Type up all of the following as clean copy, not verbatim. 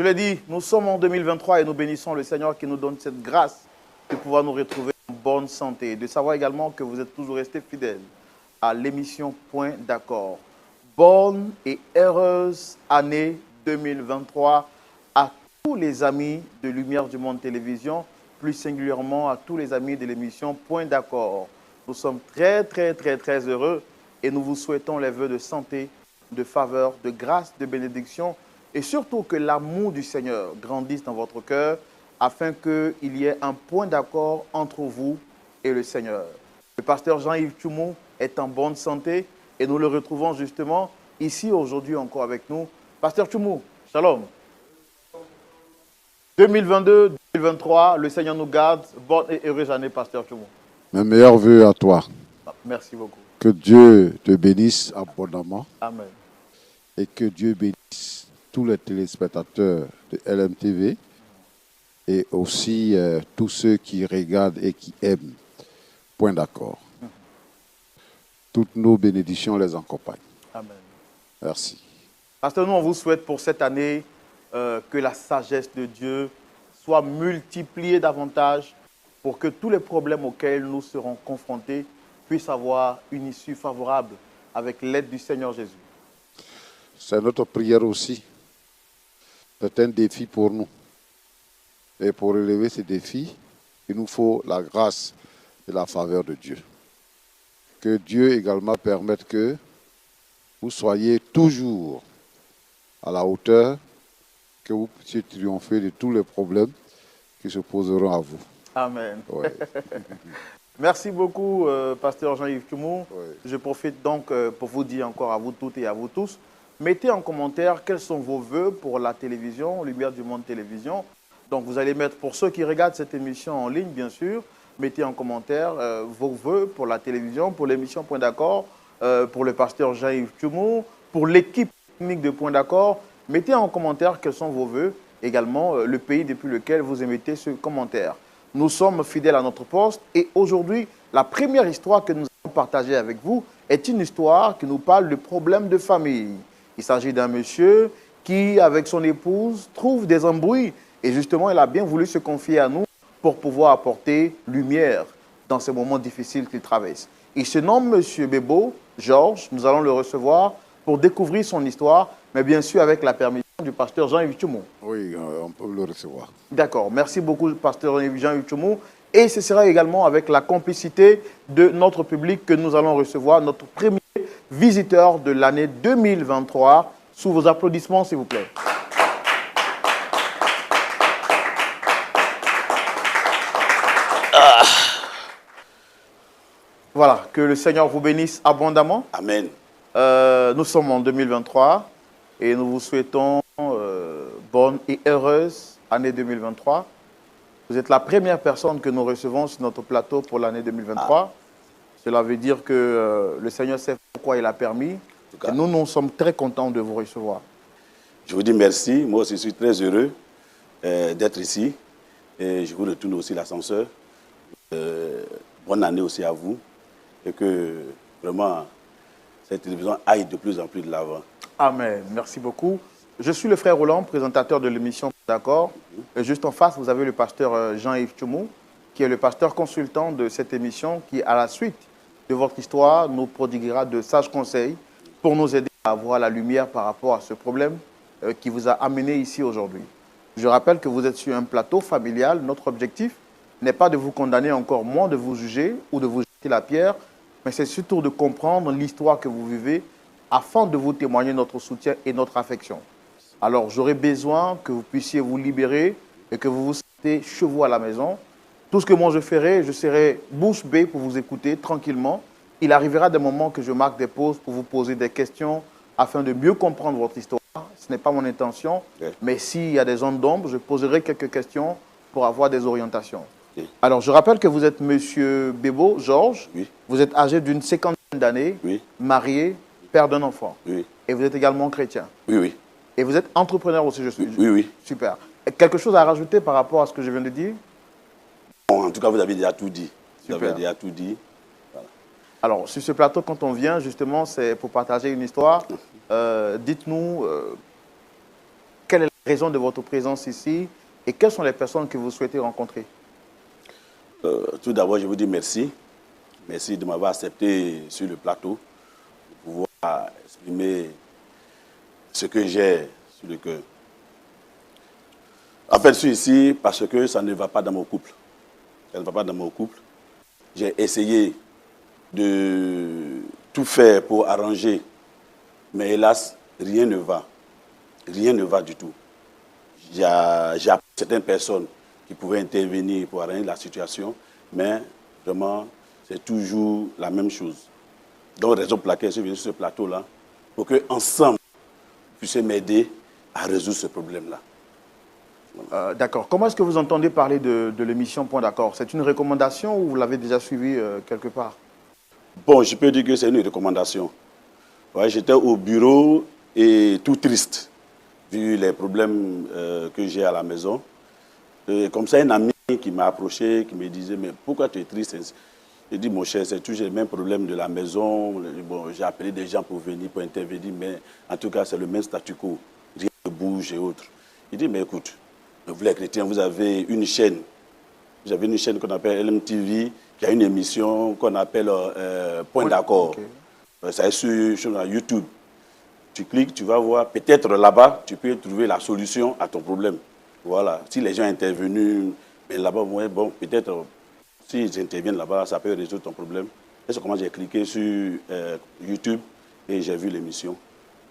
l'ai dit, nous sommes en 2023 et nous bénissons le Seigneur qui nous donne cette grâce de pouvoir nous retrouver en bonne santé. De savoir également que vous êtes toujours restés fidèles à l'émission Point d'accord. Bonne et heureuse année 2023 à tous les amis de Lumière du Monde Télévision, plus singulièrement à tous les amis de l'émission Point d'accord. Nous sommes très heureux et nous vous souhaitons les vœux de santé, de faveur, de grâce, de bénédiction et surtout que l'amour du Seigneur grandisse dans votre cœur afin qu'il y ait un point d'accord entre vous et le Seigneur. Le pasteur Jean-Yves Tchoumou est en bonne santé et nous le retrouvons justement ici aujourd'hui encore avec nous. Pasteur Tchoumou, shalom. 2022-2023, le Seigneur nous garde. Bonne et heureuse année, pasteur Tchoumou. Mes meilleurs vœux à toi. Merci beaucoup. Que Dieu te bénisse abondamment. Amen. Et que Dieu bénisse tous les téléspectateurs de LMTV et aussi tous ceux qui regardent et qui aiment. Point d'accord. Toutes nos bénédictions les accompagnent. Amen. Merci. Pasteur, nous, on vous souhaite pour cette année que la sagesse de Dieu soit multipliée davantage pour que tous les problèmes auxquels nous serons confrontés puissent avoir une issue favorable avec l'aide du Seigneur Jésus. C'est notre prière aussi. C'est un défi pour nous. Et pour relever ces défis, il nous faut la grâce et la faveur de Dieu. Que Dieu également permette que vous soyez toujours à la hauteur, que vous puissiez triompher de tous les problèmes qui se poseront à vous. Amen. Ouais. Merci beaucoup, pasteur Jean-Yves Tchoumou. Ouais. Je profite donc pour vous dire encore à vous toutes et à vous tous, mettez en commentaire quels sont vos vœux pour la télévision, Lumière du Monde Télévision. Donc vous allez mettre, pour ceux qui regardent cette émission en ligne, bien sûr, mettez en commentaire vos vœux pour la télévision, pour l'émission Point d'accord, pour le pasteur Jean-Yves Tchoumou, pour l'équipe technique de Point d'accord. Mettez en commentaire quels sont vos vœux, également le pays depuis lequel vous émettez ce commentaire. Nous sommes fidèles à notre poste et aujourd'hui, la première histoire que nous allons partager avec vous est une histoire qui nous parle de problèmes de famille. Il s'agit d'un monsieur qui, avec son épouse, trouve des embrouilles et justement, il a bien voulu se confier à nous pour pouvoir apporter lumière dans ces moments difficiles qu'il traverse. Il se nomme Monsieur Bebo, Georges. Nous allons le recevoir pour découvrir son histoire, mais bien sûr avec la permission du pasteur Jean-Yves Tchoumou. Oui, on peut le recevoir. D'accord. Merci beaucoup, pasteur Jean-Yves Tchoumou. Et ce sera également avec la complicité de notre public que nous allons recevoir notre premier visiteur de l'année 2023. Sous vos applaudissements, s'il vous plaît. Voilà, que le Seigneur vous bénisse abondamment. Amen. Nous sommes en 2023 et nous vous souhaitons bonne et heureuse année 2023. Vous êtes la première personne que nous recevons sur notre plateau pour l'année 2023. Cela veut dire que le Seigneur sait pourquoi il a permis. Et nous sommes très contents de vous recevoir. Je vous dis merci. Moi aussi, je suis très heureux d'être ici. Et je vous retourne aussi l'ascenseur. Bonne année aussi à vous. Et que vraiment, cette télévision aille de plus en plus de l'avant. Amen. Merci beaucoup. Je suis le frère Roland, présentateur de l'émission D'accord. Et juste en face, vous avez le pasteur Jean-Yves Tchoumou, qui est le pasteur consultant de cette émission, qui, à la suite de votre histoire, nous prodiguera de sages conseils pour nous aider à avoir la lumière par rapport à ce problème qui vous a amené ici aujourd'hui. Je rappelle que vous êtes sur un plateau familial. Notre objectif n'est pas de vous condamner, encore moins de vous juger ou de vous jeter la pierre, mais c'est surtout de comprendre l'histoire que vous vivez afin de vous témoigner notre soutien et notre affection. Alors, j'aurai besoin que vous puissiez vous libérer et que vous vous sentez chez vous à la maison. Tout ce que moi je ferai, je serai bouche bée pour vous écouter tranquillement. Il arrivera des moments que je marque des pauses pour vous poser des questions afin de mieux comprendre votre histoire. Ce n'est pas mon intention, mais s'il y a des zones d'ombre, je poserai quelques questions pour avoir des orientations. Alors, je rappelle que vous êtes Monsieur Bebo, Georges. Oui. Vous êtes âgé d'une cinquantaine d'années, Oui. marié, père d'un enfant. Oui. Et vous êtes également chrétien. Oui, oui. Et vous êtes entrepreneur aussi, je suis. Oui, oui. Super. Et quelque chose à rajouter par rapport à ce que je viens de dire? Bon, en tout cas, vous avez déjà tout dit. Vous Super. avez déjà tout dit. Voilà. Alors, sur ce plateau, quand on vient, justement, c'est pour partager une histoire. Dites-nous, quelle est la raison de votre présence ici et quelles sont les personnes que vous souhaitez rencontrer? Tout d'abord, je vous dis merci. Merci de m'avoir accepté sur le plateau pour pouvoir exprimer ce que j'ai sur le cœur. En fait, je suis ici parce que ça ne va pas dans mon couple. Ça ne va pas dans mon couple. J'ai essayé de tout faire pour arranger, mais hélas, rien ne va. Rien ne va du tout. J'ai appelé certaines personnes qui pouvaient intervenir pour arranger la situation, mais vraiment, c'est toujours la même chose. Donc, raison pour laquelle je suis venu sur ce plateau-là, pour qu'ensemble, vous puissiez m'aider à résoudre ce problème-là. D'accord. Comment est-ce que vous entendez parler de l'émission Point d'accord? C'est une recommandation ou vous l'avez déjà suivie quelque part? Bon, je peux dire que c'est une recommandation. Ouais, j'étais au bureau et tout triste, vu les problèmes que j'ai à la maison. Et comme ça, un ami qui m'a approché, qui me disait, mais pourquoi tu es triste? J'ai dit, mon cher, c'est toujours les mêmes problèmes de la maison. Bon, j'ai appelé des gens pour venir, pour intervenir, mais en tout cas, c'est le même statu quo. Rien ne bouge et autres. Il dit, mais écoute, vous les chrétiens, vous avez une chaîne. Vous avez une chaîne qu'on appelle LMTV, qui a une émission qu'on appelle Point d'accord. Okay. Ça est sur YouTube. Tu cliques, tu vas voir, peut-être là-bas, tu peux trouver la solution à ton problème. Voilà. Si les gens sont intervenus, mais là-bas, bon, peut-être, s'ils interviennent là-bas, ça peut résoudre ton problème. Et c'est comment j'ai cliqué sur YouTube et j'ai vu l'émission.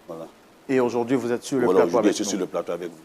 Voilà. Et aujourd'hui, vous êtes sur le plateau avec nous. Aujourd'hui, je suis sur le plateau avec vous.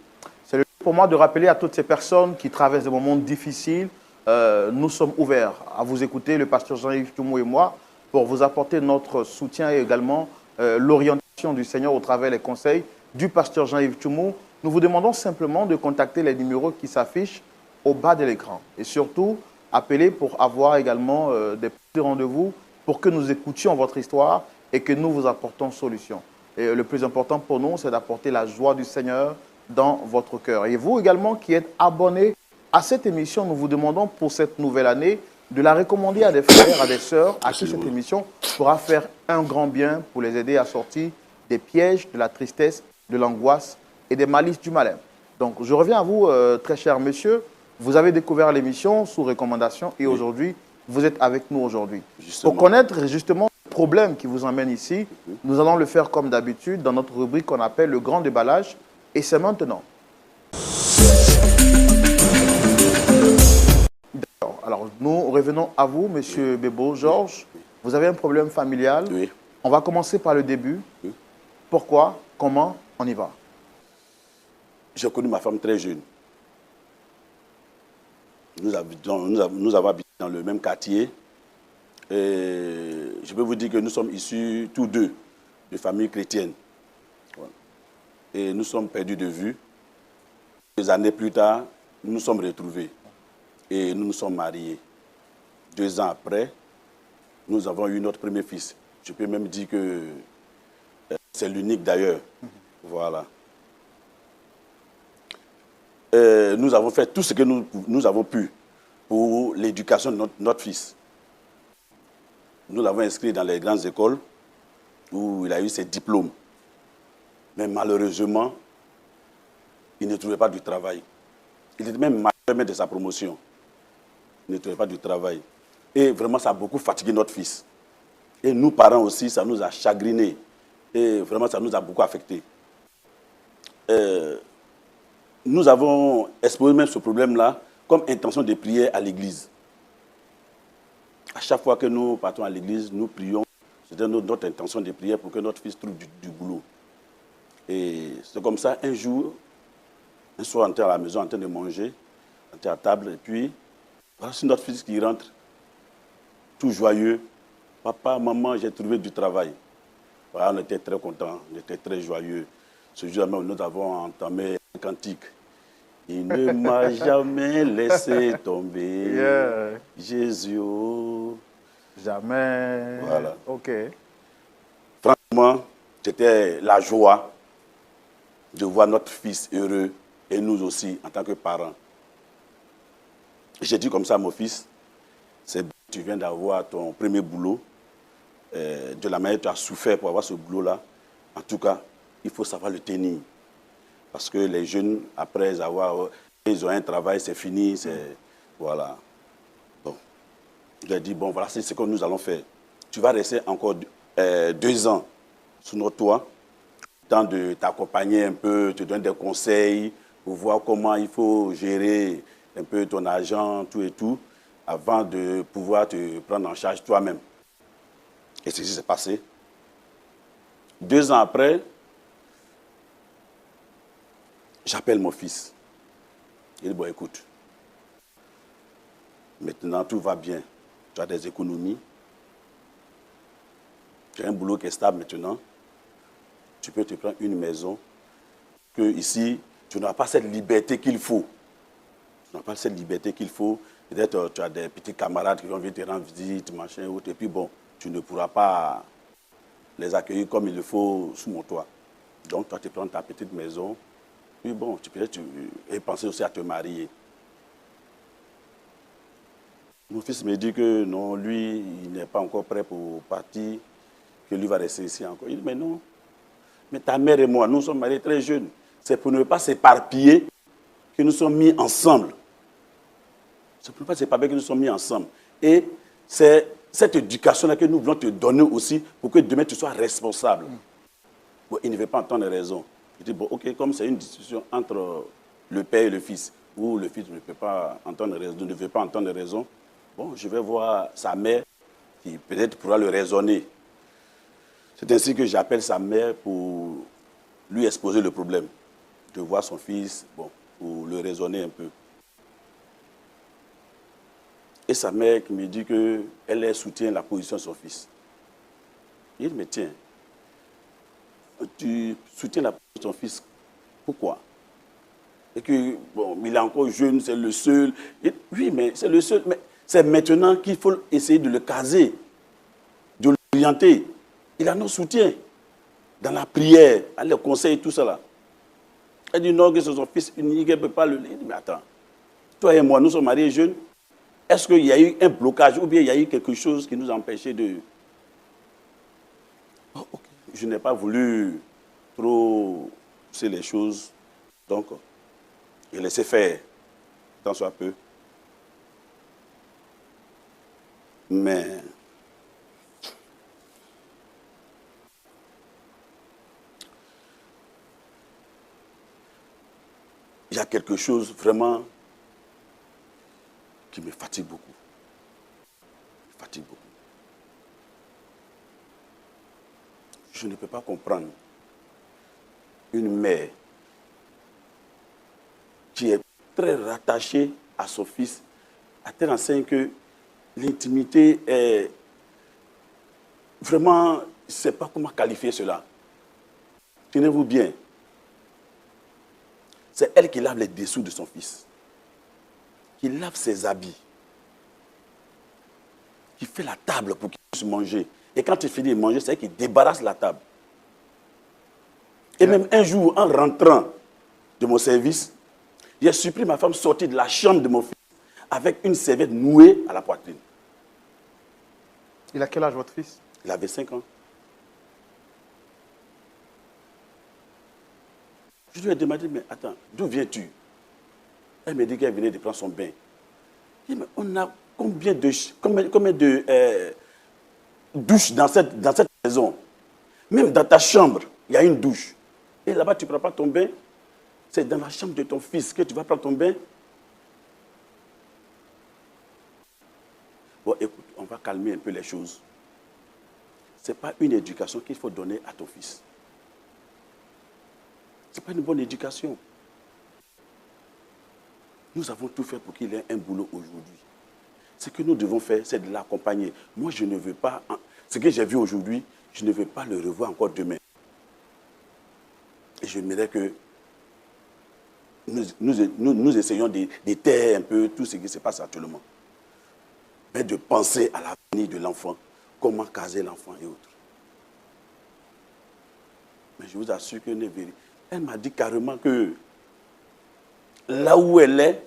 C'est le pour moi de rappeler à toutes ces personnes qui traversent des moments difficiles, nous sommes ouverts à vous écouter, le pasteur Jean-Yves Tchoumo et moi, pour vous apporter notre soutien et également l'orientation du Seigneur au travers des conseils du pasteur Jean-Yves Tchoumo. Nous vous demandons simplement de contacter les numéros qui s'affichent au bas de l'écran. Et surtout, appeler pour avoir également des petits rendez-vous pour que nous écoutions votre histoire et que nous vous apportons solution. Et le plus important pour nous, c'est d'apporter la joie du Seigneur dans votre cœur. Et vous également qui êtes abonnés à cette émission, nous vous demandons pour cette nouvelle année de la recommander à des frères, à des sœurs, à qui cette émission pourra faire un grand bien pour les aider à sortir des pièges, de la tristesse, de l'angoisse et des malices du malin. Donc, je reviens à vous, très cher monsieur. Vous avez découvert l'émission sous recommandation et aujourd'hui, vous êtes avec nous aujourd'hui. Pour connaître justement le problème qui vous emmène ici, nous allons le faire comme d'habitude dans notre rubrique qu'on appelle le grand déballage. Et c'est maintenant. D'accord. Alors, nous revenons à vous, monsieur Bebo. Georges, vous avez un problème familial. Oui. On va commencer par le début. Oui. Pourquoi? Comment? On y va. J'ai connu ma femme très jeune. Nous avons habité dans le même quartier. Et je peux vous dire que nous sommes issus tous deux de familles chrétiennes. Voilà. Et nous sommes perdus de vue. Des années plus tard, nous nous sommes retrouvés et nous nous sommes mariés. 2 ans après, nous avons eu notre premier fils. Je peux même dire que c'est l'unique d'ailleurs. Voilà. Nous avons fait tout ce que nous avons pu pour l'éducation de notre fils. Nous l'avons inscrit dans les grandes écoles où il a eu ses diplômes. Mais malheureusement, il ne trouvait pas du travail. Il était même malheureux de sa promotion. Il ne trouvait pas du travail. Et vraiment, ça a beaucoup fatigué notre fils. Et nous, parents aussi, ça nous a chagrinés. Et vraiment, ça nous a beaucoup affectés. Nous avons exposé même ce problème-là comme intention de prière à l'église. À chaque fois que nous partons à l'église, nous prions. C'était notre intention de prière pour que notre fils trouve du boulot. Et c'est comme ça, un jour, un soir, on était à la maison en train de manger, on était à table, et puis, voilà, c'est notre fils qui rentre, tout joyeux. Papa, maman, j'ai trouvé du travail. Voilà, on était très contents, on était très joyeux. Ce jour-là même, nous avons entamé un cantique. Il ne m'a jamais laissé tomber, Jésus. Jamais. Voilà. Ok. Franchement, c'était la joie de voir notre fils heureux et nous aussi en tant que parents. J'ai dit comme ça à mon fils, c'est bien, tu viens d'avoir ton premier boulot, de la manière dont tu as souffert pour avoir ce boulot-là. En tout cas, il faut savoir le tenir. Parce que les jeunes, après avoir... Ils ont un travail, c'est fini, c'est... Voilà. Bon. Il a dit, bon, voilà, c'est ce que nous allons faire. Tu vas rester encore 2 ans sous notre toit, temps de t'accompagner un peu, te donner des conseils pour voir comment il faut gérer un peu ton argent, tout et tout, avant de pouvoir te prendre en charge toi-même. Et c'est ce qui s'est passé. 2 ans après, j'appelle mon fils. Il dit, bon, écoute, maintenant tout va bien. Tu as des économies. Tu as un boulot qui est stable maintenant. Tu peux te prendre une maison. Que ici, tu n'as pas cette liberté qu'il faut. Tu n'as pas cette liberté qu'il faut. Peut-être tu as des petits camarades qui vont venir te rendre visite, machin, autre. Et puis bon, tu ne pourras pas les accueillir comme il le faut sous mon toit. Donc, tu vas te prendre ta petite maison. Puis bon, tu peux penser aussi à te marier. Mon fils me dit que non, lui, il n'est pas encore prêt pour partir, que lui va rester ici encore. Il dit, mais non, mais ta mère et moi, nous sommes mariés très jeunes. C'est pour ne pas s'éparpiller que nous sommes mis ensemble. C'est pour ne pas s'éparpiller que nous sommes mis ensemble. Et c'est cette éducation-là que nous voulons te donner aussi pour que demain tu sois responsable. Bon, il ne veut pas entendre raison. Je dis, bon, ok, comme c'est une discussion entre le père et le fils, où le fils ne peut pas entendre raison, ne veut pas entendre raison, bon, je vais voir sa mère qui peut-être pourra le raisonner. C'est ainsi que j'appelle sa mère pour lui exposer le problème, de voir son fils, bon, pour le raisonner un peu. Et sa mère qui me dit qu'elle soutient la position de son fils. Il me tient. Tu soutiens la position de ton fils. Pourquoi? Et que, bon, il est encore jeune, c'est le seul. Et, oui, mais c'est le seul. Mais c'est maintenant qu'il faut essayer de le caser, de l'orienter. Il a nos soutiens dans la prière, dans les conseils, tout ça là. Elle dit non, que c'est son fils unique, elle ne peut pas le... Il dit, mais attends, toi et moi, nous sommes mariés jeunes. Est-ce qu'il y a eu un blocage ou bien il y a eu quelque chose qui nous a empêchés de... Oh, okay. Je n'ai pas voulu trop pousser les choses. Donc, j'ai laissé faire, tant soit peu. Mais... il y a quelque chose vraiment qui me fatigue beaucoup. Je ne peux pas comprendre une mère qui est très rattachée à son fils, à tel enseigne que l'intimité est vraiment, je ne sais pas comment qualifier cela. Tenez-vous bien. C'est elle qui lave les dessous de son fils, qui lave ses habits, qui fait la table pour qu'il puisse manger. Et quand il finit de manger, c'est elle qui débarrasse la table. Et même un jour, en rentrant de mon service, j'ai surpris ma femme sortir de la chambre de mon fils avec une serviette nouée à la poitrine. Il a quel âge, votre fils? Il avait 5 ans. Je lui ai demandé, mais attends, d'où viens-tu? Elle me dit qu'elle venait de prendre son bain. Je dis, mais on a combien de douches dans cette maison? Même dans ta chambre, il y a une douche. Et là-bas, tu ne prends pas ton bain. C'est dans la chambre de ton fils que tu vas prendre ton bain. Bon, écoute, on va calmer un peu les choses. Ce n'est pas une éducation qu'il faut donner à ton fils. Ce n'est pas une bonne éducation. Nous avons tout fait pour qu'il ait un boulot aujourd'hui. Ce que nous devons faire, c'est de l'accompagner. Moi, je ne veux pas... Ce que j'ai vu aujourd'hui, je ne veux pas le revoir encore demain. Et j'aimerais que nous essayons de taire un peu tout ce qui se passe actuellement. Mais de penser à l'avenir de l'enfant, comment caser l'enfant et autres. Mais je vous assure que elle m'a dit carrément que là où elle est,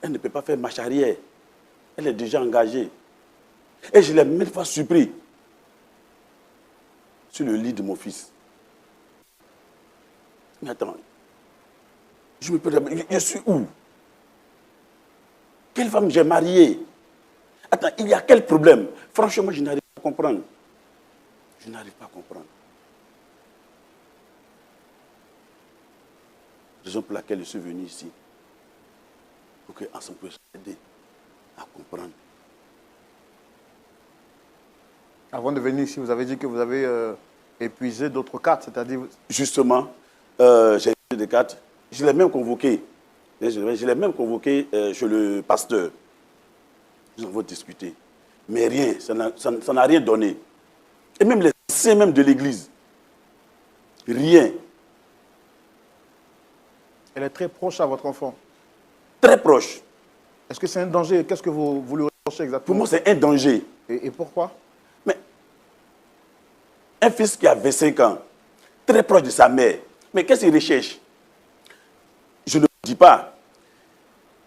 elle ne peut pas faire marche arrière. Elle est déjà engagée. Et je l'ai même pas surpris sur le lit de mon fils. Mais attends, je me permets, je suis où? Quelle femme j'ai mariée? Attends, il y a quel problème? Franchement, je n'arrive pas à comprendre. Je n'arrive pas à comprendre. Raison pour laquelle je suis venu ici. Pour qu'ensemble puisse aider à comprendre. Avant de venir ici, vous avez dit que vous avez épuisé d'autres cartes, c'est-à-dire... Justement, j'ai épuisé des cartes. Je l'ai même convoqué. Je l'ai même convoqué chez le pasteur. Nous avons discuté. Mais rien, ça n'a rien donné. Et même les anciens même de l'église. Rien. Elle est très proche à votre enfant. Très proche. Est-ce que c'est un danger? Qu'est-ce que vous lui reprochez exactement? Pour moi, c'est un danger. Et pourquoi? Mais un fils qui a 25 ans, très proche de sa mère, mais qu'est-ce qu'il recherche? Je ne dis pas.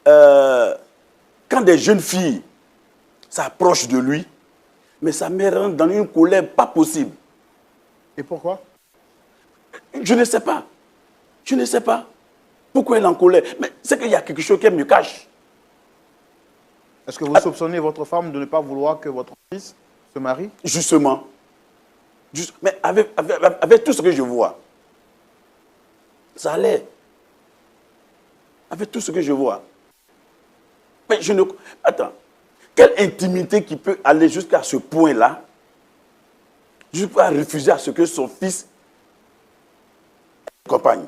Quand des jeunes filles s'approchent de lui, mais sa mère rentre dans une colère pas possible. Et pourquoi? Je ne sais pas. Je ne sais pas. Pourquoi elle est en colère? Mais c'est qu'il y a quelque chose qu'elle me cache. Est-ce que vous soupçonnez votre femme de ne pas vouloir que votre fils se marie? Justement. Mais avec tout ce que je vois, ça allait. Avec tout ce que je vois. Mais je ne... Attends. Quelle intimité qui peut aller jusqu'à ce point-là, jusqu'à refuser à ce que son fils accompagne?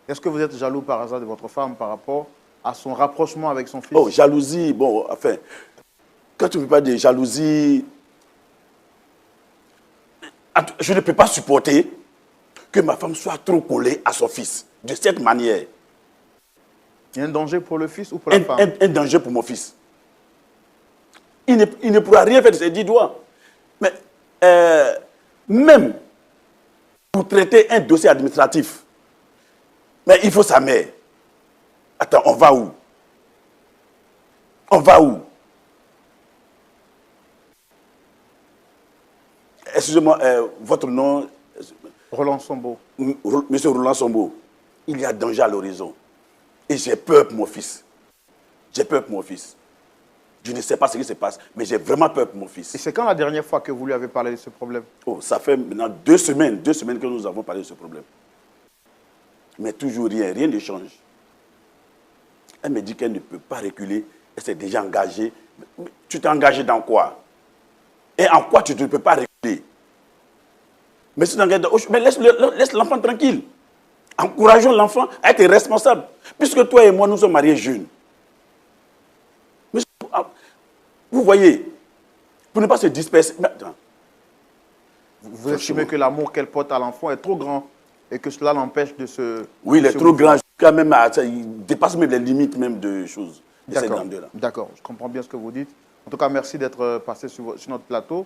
Est-ce que vous êtes jaloux par hasard de votre femme par rapport à son rapprochement avec son fils? Oh, jalousie, bon, enfin, quand tu ne veux pas de jalousie, je ne peux pas supporter que ma femme soit trop collée à son fils, de cette manière. Il y a un danger pour le fils ou pour la femme? Un danger pour mon fils. Il ne pourra rien faire de ses 10 doigts. Mais même pour traiter un dossier administratif, mais il faut sa mère. Attends, on va où? On va où? Excusez-moi, votre nom? Roland Sombo. Monsieur Roland Sombo, il y a danger à l'horizon. Et j'ai peur pour mon fils. J'ai peur pour mon fils. Je ne sais pas ce qui se passe, mais j'ai vraiment peur pour mon fils. Et c'est quand la dernière fois que vous lui avez parlé de ce problème? Oh, ça fait maintenant 2 semaines que nous avons parlé de ce problème. Mais toujours rien ne change. Elle me dit qu'elle ne peut pas reculer, elle s'est déjà engagée. Mais tu t'es engagé dans quoi? Et en quoi tu ne peux pas reculer? Mais laisse l'enfant tranquille. Encourageons l'enfant à être responsable. Puisque toi et moi, nous sommes mariés jeunes. Mais vous voyez, pour ne pas se disperser. Vous estimez que l'amour qu'elle porte à l'enfant est trop grand et que cela l'empêche de se... Oui, il est trop grand. Quand même, il dépasse même les limites même de choses. D'accord, je comprends bien ce que vous dites. En tout cas, merci d'être passé sur notre plateau.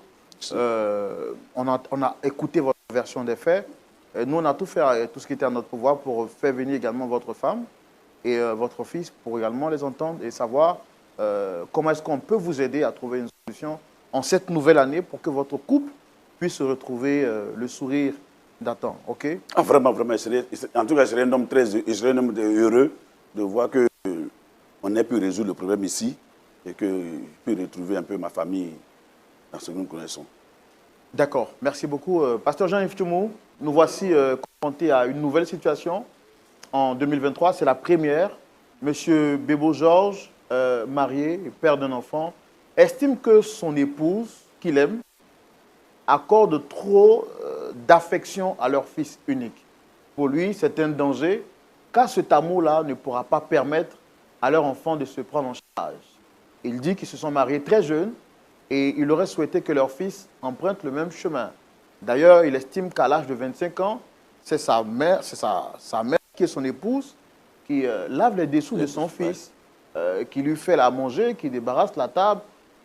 On a écouté votre version des faits. Nous, on a tout fait, tout ce qui était à notre pouvoir pour faire venir également votre femme et votre fils pour également les entendre et savoir comment est-ce qu'on peut vous aider à trouver une solution en cette nouvelle année pour que votre couple puisse retrouver le sourire d'antan. OK? Ah, vraiment, vraiment. En tout cas, je serais un homme heureux de voir qu'on ait pu résoudre le problème ici et que je puisse retrouver un peu ma famille dans ce que nous connaissons. D'accord. Merci beaucoup. Pasteur Jean-Yves Tchoumou, nous voici confrontés à une nouvelle situation en 2023. C'est la première. Monsieur Bébo Georges, marié, père d'un enfant, estime que son épouse, qu'il aime, accorde trop d'affection à leur fils unique. Pour lui, c'est un danger, car cet amour-là ne pourra pas permettre à leur enfant de se prendre en charge. Il dit qu'ils se sont mariés très jeunes et il aurait souhaité que leur fils emprunte le même chemin. D'ailleurs, il estime qu'à l'âge de 25 ans, c'est sa mère qui est son épouse, qui lave les dessous de son fils, qui lui fait la manger, qui débarrasse la table.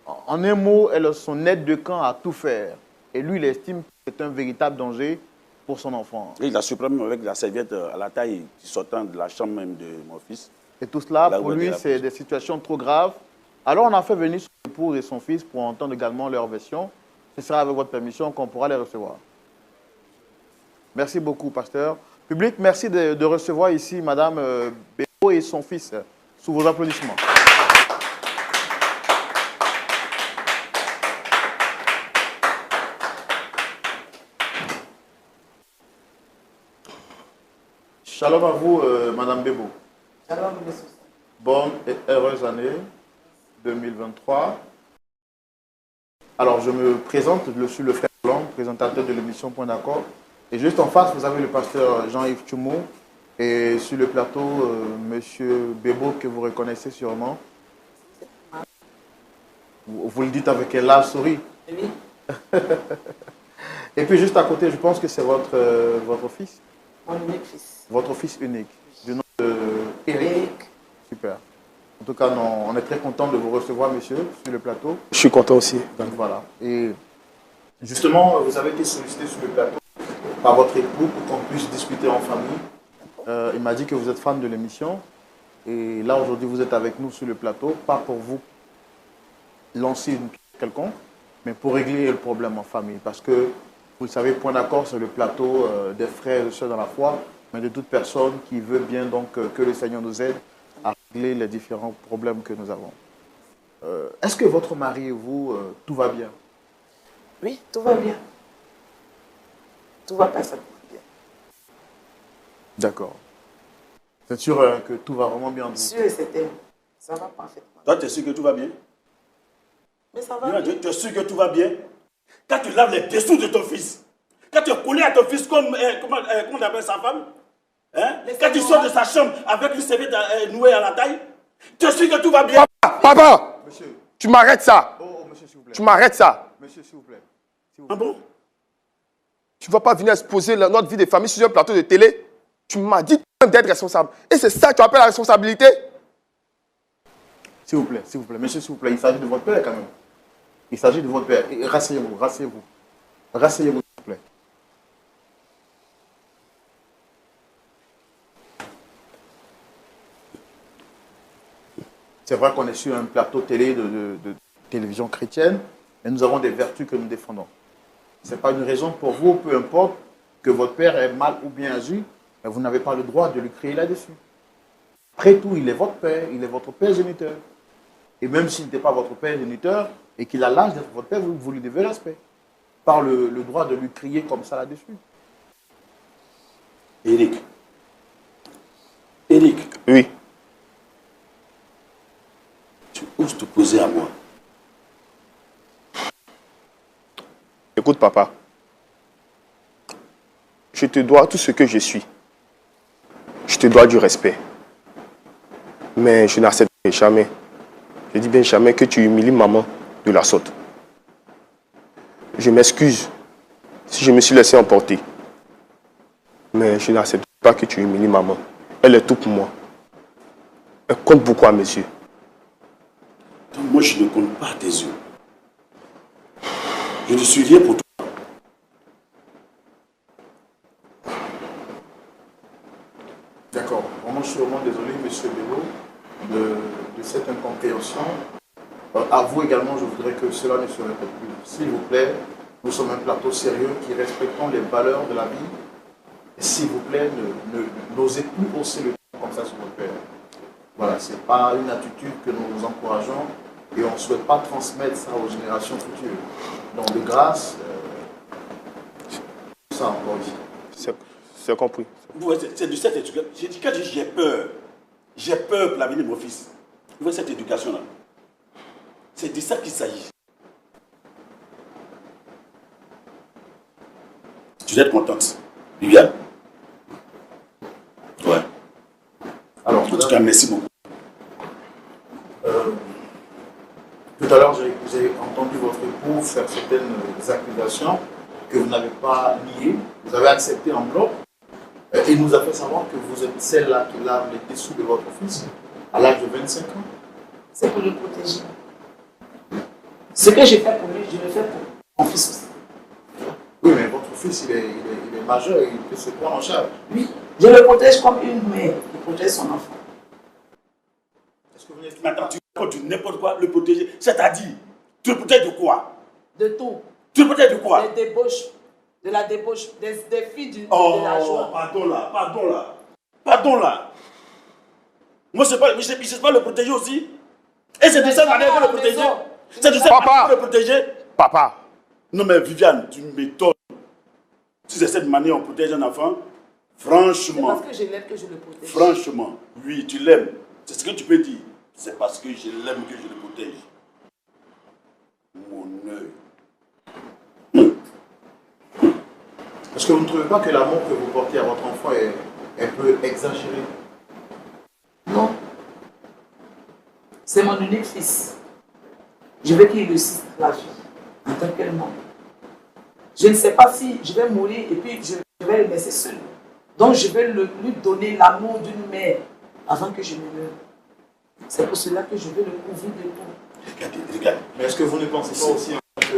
En un mot, elle est son aide de camp à tout faire. Et lui, il estime que c'est un véritable danger pour son enfant. Et il a surpris avec la serviette à la taille sortant de la chambre même de mon fils. Et tout cela, pour lui, c'est des situations trop graves. Alors, on a fait venir son épouse et son fils pour entendre également leur version. Ce sera avec votre permission qu'on pourra les recevoir. Merci beaucoup, pasteur. Public, merci de recevoir ici Madame Bébo et son fils, sous vos applaudissements. Shalom à vous, Madame Bébo. Shalom, monsieur. Bonne et heureuse année 2023. Alors, je me présente, je suis le frère Blanc, présentateur de l'émission Point d'accord. Et juste en face, vous avez le pasteur Jean-Yves Tchoumou. Et sur le plateau, monsieur Bébo, que vous reconnaissez sûrement. Vous le dites avec un large sourire. Oui. Et puis juste à côté, je pense que c'est votre fils. Mon unique fils. Votre fils unique, du nom de Eric. Super. En tout cas, on est très content de vous recevoir, monsieur, sur le plateau. Je suis content aussi. Donc voilà. Et justement, vous avez été sollicité sur le plateau par votre époux pour qu'on puisse discuter en famille. Il m'a dit que vous êtes fan de l'émission. Et là, aujourd'hui, vous êtes avec nous sur le plateau, pas pour vous lancer une pierre quelconque, mais pour régler le problème en famille. Parce que, vous le savez, Point d'accord, c'est le plateau des frères et sœurs dans la foi, mais de toute personne qui veut bien donc que le Seigneur nous aide à régler les différents problèmes que nous avons. Est-ce que votre mari et vous, tout va bien? Oui, tout va bien. Tout va parfaitement bien. D'accord. C'est sûr que tout va vraiment bien. Sûr et certain. Ça va parfaitement. Toi, tu es sûr que tout va bien? Mais ça va bien. Tu es sûr que tout va bien? Quand tu laves les dessous de ton fils, quand tu es collé à ton fils comme on appelle sa femme, hein? Quand tu sors de sa chambre avec une serviette nouée à la taille, tu es sûr que tout va bien? Papa, Monsieur. tu m'arrêtes ça. Oh, monsieur, s'il vous plaît. Tu m'arrêtes ça. Monsieur, s'il vous plaît. Ah bon? Tu ne vas pas venir exposer notre vie de famille sur un plateau de télé. Tu m'as dit d'être responsable. Et c'est ça que tu appelles la responsabilité? S'il vous plaît. Monsieur, s'il vous plaît. Il s'agit de votre père quand même. Il s'agit de votre père. Rasseyez-vous, rasseyez-vous. Rasseyez-vous, s'il vous plaît. C'est vrai qu'on est sur un plateau télé de télévision chrétienne, mais nous avons des vertus que nous défendons. Ce n'est pas une raison pour vous, peu importe, que votre père est mal ou bien agi, mais vous n'avez pas le droit de lui crier là-dessus. Après tout, il est votre père, il est votre père géniteur. Et même s'il n'était pas votre père géniteur et qu'il a l'âge d'être votre père, vous lui devez respect. Par le droit de lui crier comme ça là-dessus. Eric. Oui. Tu oses te poser à moi? Écoute, papa. Je te dois tout ce que je suis. Je te dois du respect. Mais je n'accepterai jamais, je dis bien jamais, que tu humilies maman de la sorte. Je m'excuse si je me suis laissé emporter. Mais je n'accepte pas que tu humilies maman. Elle est tout pour moi. Elle compte beaucoup à mes yeux. Donc moi, je ne compte pas à tes yeux. Je ne suis rien pour toi. D'accord. Vraiment, je suis vraiment désolé, monsieur Bélo, de cette incompréhension. À vous également, je voudrais que cela ne se répète plus. S'il vous plaît, nous sommes un plateau sérieux qui respectons les valeurs de la vie. S'il vous plaît, n'osez plus hausser le ton comme ça sur votre père. Voilà, ce n'est pas une attitude que nous vous encourageons et on ne souhaite pas transmettre ça aux générations futures. Donc, de grâce, ça encore ici. C'est compris. C'est de cette éducation. Quand j'ai peur. J'ai peur pour l'avenir de mon fils. Vous voyez cette éducation-là. C'est de ça qu'il s'agit. Tu dois être contente. Viviane. Ouais. Alors, en tout cas, merci beaucoup. Tout à l'heure, j'ai entendu votre époux faire certaines accusations que vous n'avez pas niées. Vous avez accepté en bloc. Il nous a fait savoir que vous êtes celle-là qui lave les dessous de votre fils à l'âge de 25 ans. C'est pour le protéger. Ce que j'ai fait pour lui, je le fais pour mon fils aussi. Oui, mais votre fils, il est majeur et il peut se prendre en charge. Oui, je le protège comme une mère qui protège son enfant. Est-ce que vous n'êtes Attends, tu racontes n'importe quoi, le protéger. C'est-à-dire, tu le protèges de quoi? De tout. Tu le protèges de quoi? Des débauches. de la débauche, des filles de la Oh, joie. pardon là. Moi, je ne sais pas le protéger aussi. Et c'est de cette manière qu'il faut le protéger. C'est de cette manière qu'il faut le protéger. Papa. Non mais Viviane, tu m'étonnes. Si c'est cette manière on protège un enfant, C'est franchement, parce que je l'aime que je le protège. franchement, oui, tu l'aimes. C'est ce que tu peux dire. C'est parce que je l'aime que je le protège. Mon œil. Est-ce que vous ne trouvez pas que l'amour que vous portez à votre enfant est un peu exagéré? Non. C'est mon unique fils. Je veux qu'il réussisse la vie en tant qu'elle monde. Je ne sais pas si je vais mourir et puis je vais le laisser seul. Donc je vais lui donner l'amour d'une mère avant que je ne meure. C'est pour cela que je vais le couvrir de tout. Regarde. Mais est-ce que vous ne pensez pas aussi que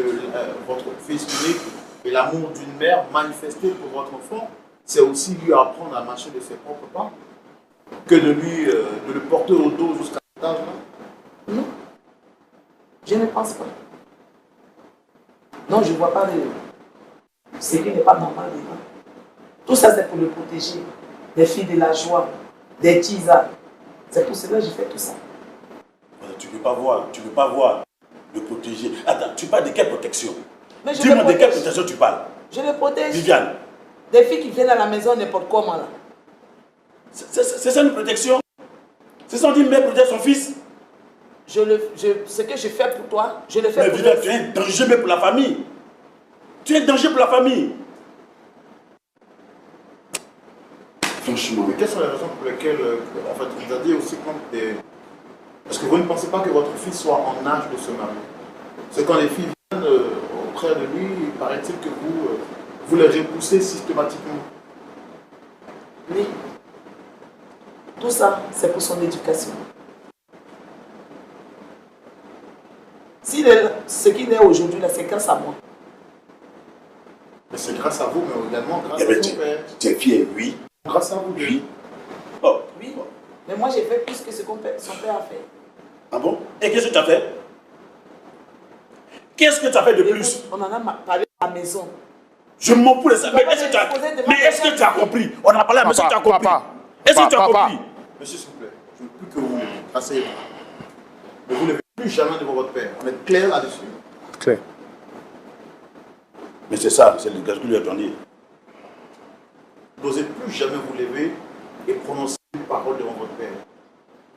votre fils unique et l'amour d'une mère manifestée pour votre enfant, c'est aussi lui apprendre à marcher de ses propres pas, que de le porter au dos jusqu'à cet âge-là? Non. Je ne pense pas. Non, je ne vois pas ce qui n'est pas normal dedans. Tout ça, c'est pour le protéger. Des filles de la joie, des tisas. C'est pour cela que je fais tout ça. Tu ne peux pas voir le protéger. Attends, tu parles de quelle protection? Mais je Dis-moi le de quelle protège. protection tu parles? Je le protège. Viviane, Des filles qui viennent à la maison n'importe comment là. c'est ça une protection? C'est ça on dit mère protège son fils? Ce que je fais pour toi, je le fais Mais pour Viviane, toi. tu es un danger même pour la famille. Tu es un danger pour la famille. Franchement. Mais quelles sont les raisons pour lesquelles, en fait, vous avez dit aussi est-ce que vous ne pensez pas que votre fils soit en âge de se marier? C'est quand les filles viennent auprès de lui, paraît-il que vous les repoussez systématiquement. Oui. Tout ça, c'est pour son éducation. Ce qu'il est aujourd'hui, là, c'est grâce à moi. Mais c'est grâce à vous, mais également grâce Eh à bien, son père. tu es fier, oui. Grâce à vous, Oui. Oh. Oui. Mais moi, j'ai fait plus que ce que son père a fait. Ah bon? Et qu'est-ce que tu as fait? Qu'est-ce que tu as fait de plus? On en a parlé à la maison. Je m'en fous de ça. Mais Papa, est-ce que tu as, je vais mais est-ce que tu as compris? On en a parlé à la maison, tu as compris? Est-ce que tu as compris? Monsieur, s'il vous plaît, je ne veux plus que vous levez. Asseyez-vous. Ne vous levez plus jamais devant votre père. On est clair là-dessus. Claire. Mais c'est ça, c'est le gars que lui a donné. N'osez plus jamais vous lever et prononcer une parole devant votre père.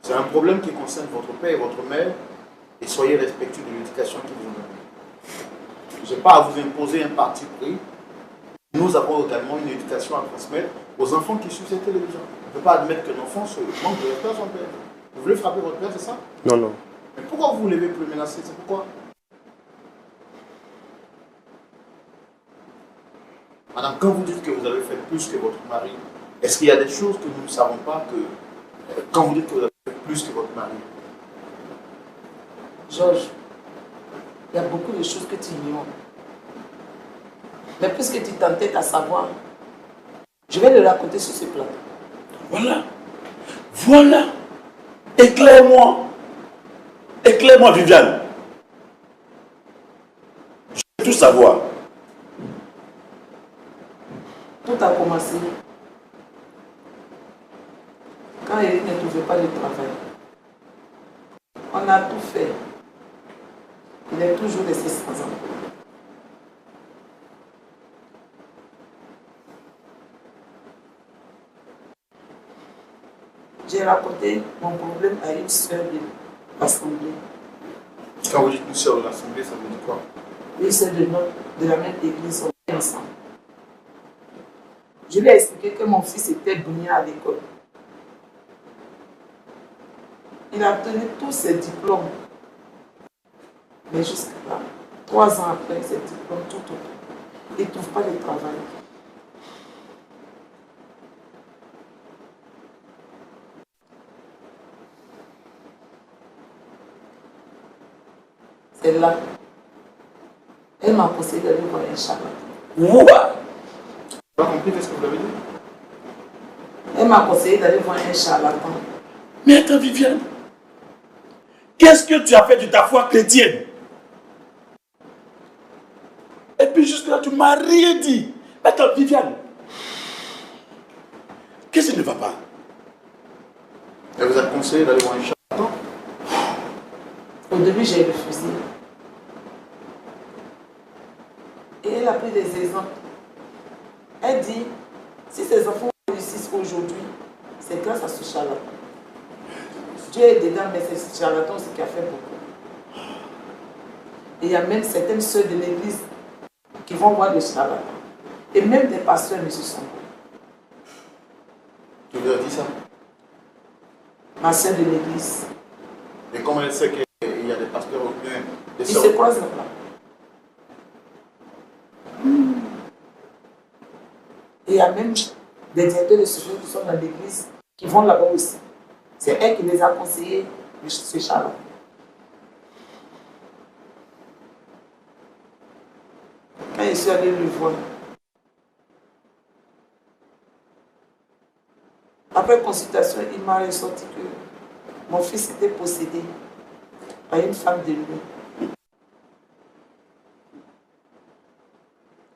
C'est un problème qui concerne votre père et votre mère, et soyez respectueux de l'éducation qu'ils vous donnent. Je n'ai pas à vous imposer un parti pris. Nous avons également une éducation à transmettre aux enfants qui suivent cette télévision. On ne peut pas admettre qu'un enfant se manque de respect à son père. Vous voulez frapper votre père, c'est ça? Non, non. Mais pourquoi vous vous levez pour le menacer? C'est pourquoi? Madame, quand vous dites que vous avez fait plus que votre mari, est-ce qu'il y a des choses que nous ne savons pas que quand vous dites que vous avez fait plus que votre mari? Georges, il y a beaucoup de choses que tu ignores. Mais puisque tu t'entêtes à savoir, je vais le raconter sur ce plateau. Voilà. Voilà. Éclaire-moi. Éclaire-moi, Viviane. Je veux tout savoir. Tout a commencé quand Eric ne trouvait pas de travail. On a tout fait. Il est toujours resté sans emploi. J'ai raconté mon problème à une soeur de l'Assemblée. Quand vous dites une sœur de l'Assemblée, ça veut dire quoi? Une soeur de la même église, on est ensemble. Je lui ai expliqué que mon fils était brillant à l'école. Il a obtenu tous ses diplômes. Mais jusqu'à là, 3 ans après ses diplômes, tout autour, il ne trouve pas de travail. C'est là. Elle m'a conseillé d'aller voir un charlatan. What? Vous n'avez pas compris ce que vous avez dit? Elle m'a conseillé d'aller voir un charlatan. Mais attends, Viviane. Qu'est-ce que tu as fait de ta foi chrétienne? Et puis jusque là, tu ne m'as rien dit. Attends, Viviane. Qu'est-ce qui ne va pas? Elle vous a conseillé d'aller voir un charlatan? Au début, j'ai refusé. Et elle a pris des exemples. Elle dit, si ces enfants réussissent aujourd'hui, c'est grâce à ce charlatan. Dieu est dedans, mais c'est ce charlatan aussi qui a fait beaucoup. Et il y a même certaines sœurs de l'église qui vont voir des charlatans. Et même des pasteurs, M. Songo. Tu lui as dit ça? Ma sœur de l'église. Et comment elle sait qu'il y a des pasteurs ou bien des Ils sœurs? se croisent là-bas. Et il y a même des directeurs de ce qui sont dans l'église qui vont là-bas aussi. C'est elle qui les a conseillés, ce charlatan. Quand je suis allé le voir, après consultation, il m'a ressorti que mon fils était possédé par une femme de lui.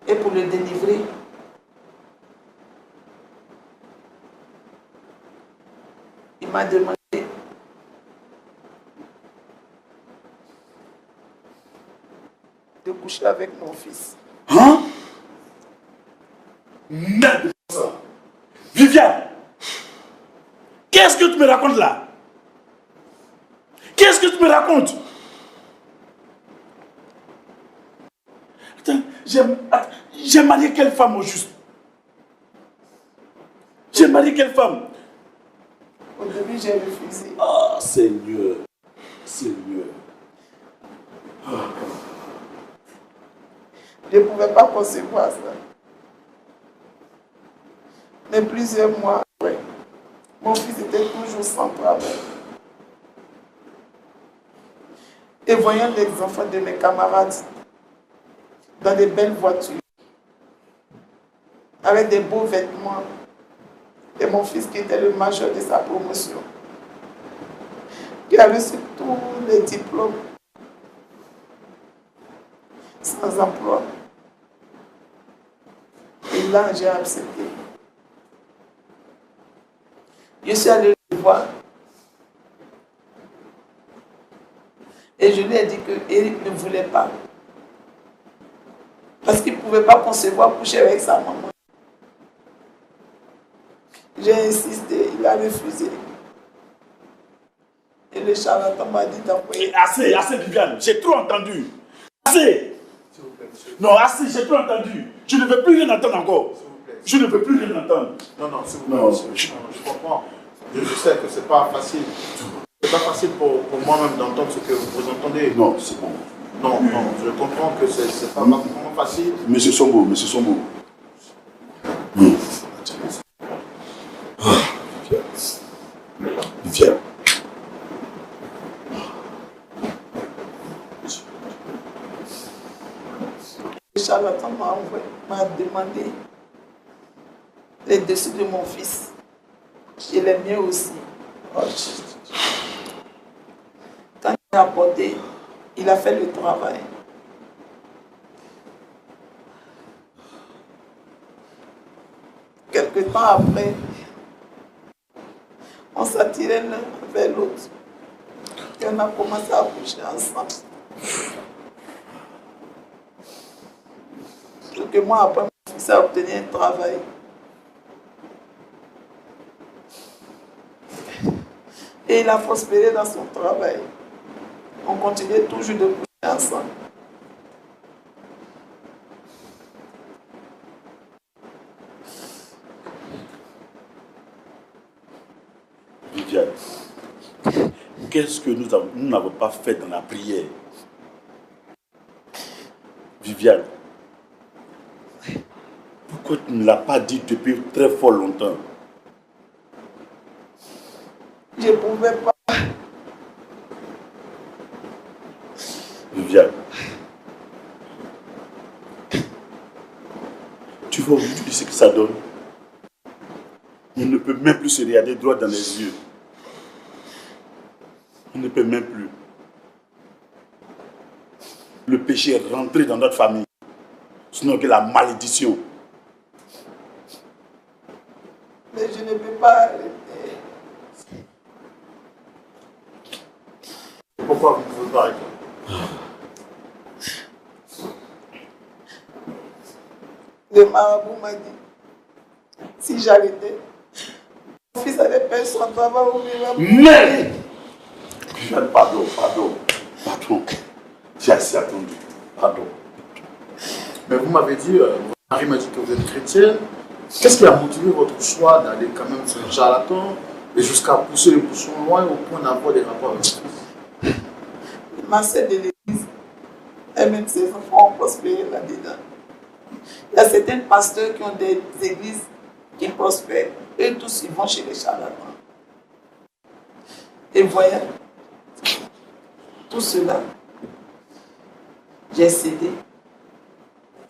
Et pour le délivrer, il m'a demandé de coucher avec mon fils. Hein? Merde! Viviane! Qu'est-ce que tu me racontes là? Qu'est-ce que tu me racontes? Attends, j'ai marié quelle femme au juste? J'ai marié quelle femme? Au début, j'ai refusé. Ah, Seigneur. Seigneur. Je ne pouvais pas concevoir ça. Mais plusieurs mois après, mon fils était toujours sans travail. Et voyant les enfants de mes camarades dans des belles voitures, avec des beaux vêtements, et mon fils qui était le major de sa promotion, qui a reçu tous les diplômes, sans emploi. Et là, j'ai accepté. Je suis allé le voir. Et je lui ai dit que Eric ne voulait pas. Parce qu'il ne pouvait pas concevoir coucher avec sa maman. J'ai insisté, il a refusé. Et le charlatan m'a dit d'envoyer. Assez, assez, Viviane, j'ai trop entendu. Assez. S'il vous plaît, monsieur. Non, assez, j'ai trop entendu. Je ne veux plus rien entendre encore. S'il vous plaît. Je ne veux plus rien entendre. Non, non, s'il vous plaît, Non, monsieur. Je comprends. Je sais que c'est pas facile. C'est pas facile pour moi-même d'entendre ce que vous entendez. Non, c'est bon. Non, non, je comprends que c'est pas vraiment facile. Monsieur Sombo, monsieur Sombo. Viens. Le charlatan m'a demandé les dessous de mon fils et les miens aussi. Quand il a apporté, il a fait le travail. Quelque temps après, on s'attirait l'un vers l'autre. Et on a commencé à coucher ensemble. Quelques mois après, mon fils a obtenu un travail. Et il a prospéré dans son travail. On continuait toujours de coucher ensemble. Viviane, qu'est-ce que nous n'avons pas fait dans la prière? Viviane, pourquoi tu ne l'as pas dit depuis très fort longtemps? Je ne pouvais pas. Viviane, tu vois aujourd'hui ce que ça donne? On ne peut même plus se regarder droit dans les yeux. On ne peut même plus. Le péché est rentré dans notre famille. Sinon que la malédiction. Mais je ne peux pas arrêter. Pourquoi vous ne pouvez pas arrêter? Le marabout m'a dit, si j'arrêtais, mon fils allait perdre son travail au Mais pardon. J'ai assez attendu. Pardon. Mais vous m'avez dit, votre mari m'a dit que vous êtes chrétienne. Qu'est-ce qui a motivé votre choix d'aller quand même sur le charlatan et jusqu'à pousser les bouchons loin au point d'avoir des rapports avec votre fils? Ma sœur de l'église, elle-même ses enfants ont prospéré là-dedans. Il y a certains pasteurs qui ont des églises qui prospèrent. Eux tous, ils vont chez les charlatans. Et voyez, tout cela, j'ai cédé.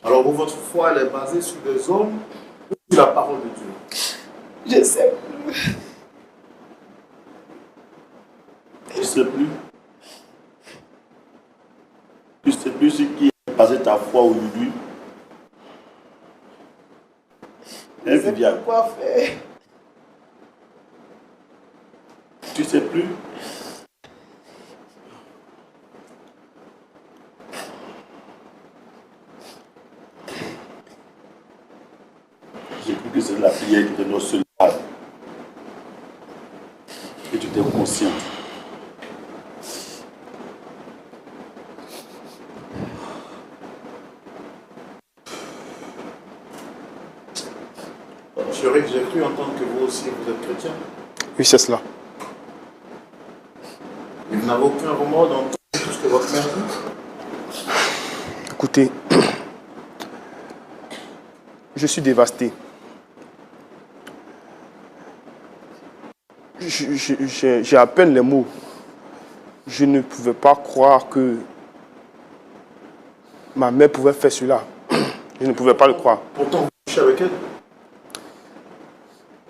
Alors votre foi, elle est basée sur des hommes ou sur la parole de Dieu? Je ne sais plus. Tu ne sais plus. Tu ne sais plus ce qui est basé ta foi aujourd'hui. Je ne sais plus quoi faire. Tu ne sais plus. J'ai cru que c'est la prière qui te donne ce lave. Et tu t'es conscient. Chérie, j'ai cru entendre que vous aussi, vous êtes chrétien. Oui, c'est cela. Et vous n'avez aucun remords dans tout ce que votre mère dit? Écoutez, je suis dévasté. J'ai à peine les mots. Je ne pouvais pas croire que ma mère pouvait faire cela. Je ne pouvais pas le croire. Pourtant, vous couchez avec elle?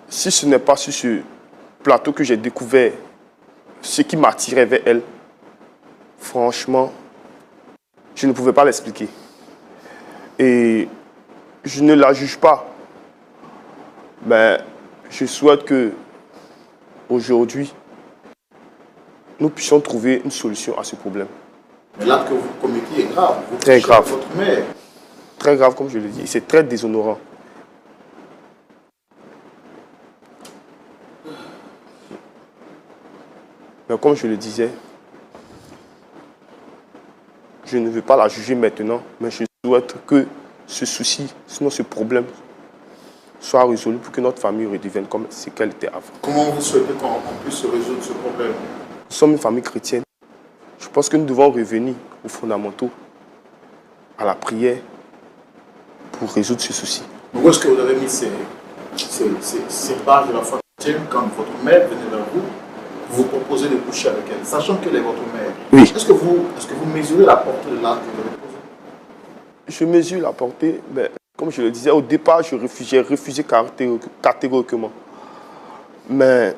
Si ce n'est pas sur ce plateau que j'ai découvert ce qui m'attirait vers elle, franchement, je ne pouvais pas l'expliquer. Et je ne la juge pas. Mais je souhaite que aujourd'hui, nous puissions trouver une solution à ce problème. Mais l'acte que vous commettez est grave. Vous Très couchez grave. avec votre mère. Très grave, comme je le dis. C'est très déshonorant. Mais comme je le disais, je ne veux pas la juger maintenant, mais je souhaite que ce souci, sinon ce problème, soit résolu pour que notre famille redevienne comme ce qu'elle était avant. Comment vous souhaitez qu'on puisse résoudre ce problème? Nous sommes une famille chrétienne. Je pense que nous devons revenir aux fondamentaux, à la prière, pour résoudre ce souci. Où est-ce que vous avez mis ces bases de la foi chrétienne quand votre mère venait vers vous, vous proposez de coucher avec elle, sachant qu'elle est votre mère? Oui. Est-ce que vous mesurez la portée de l'acte que vous avez posé? Je mesure la portée, mais comme je le disais, au départ, j'ai refusé catégoriquement. Mais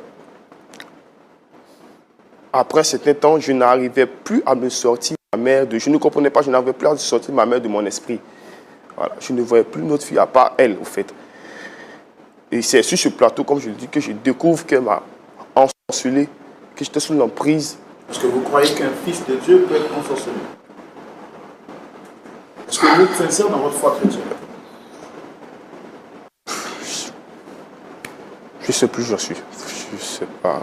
après un certain temps, je n'arrivais plus à me sortir ma mère de... Je ne comprenais pas, je n'arrivais plus à sortir ma mère de mon esprit. Voilà, je ne voyais plus notre fille à part elle, au fait. Et c'est sur ce plateau, comme je le dis, que je découvre qu'elle m'a ensorcelé, que j'étais sous l'emprise. Est-ce que vous croyez qu'un fils de Dieu peut être ensorcelé? Est-ce que vous êtes sincère dans votre foi chrétienne? Je ne sais plus où je suis. Je ne sais pas.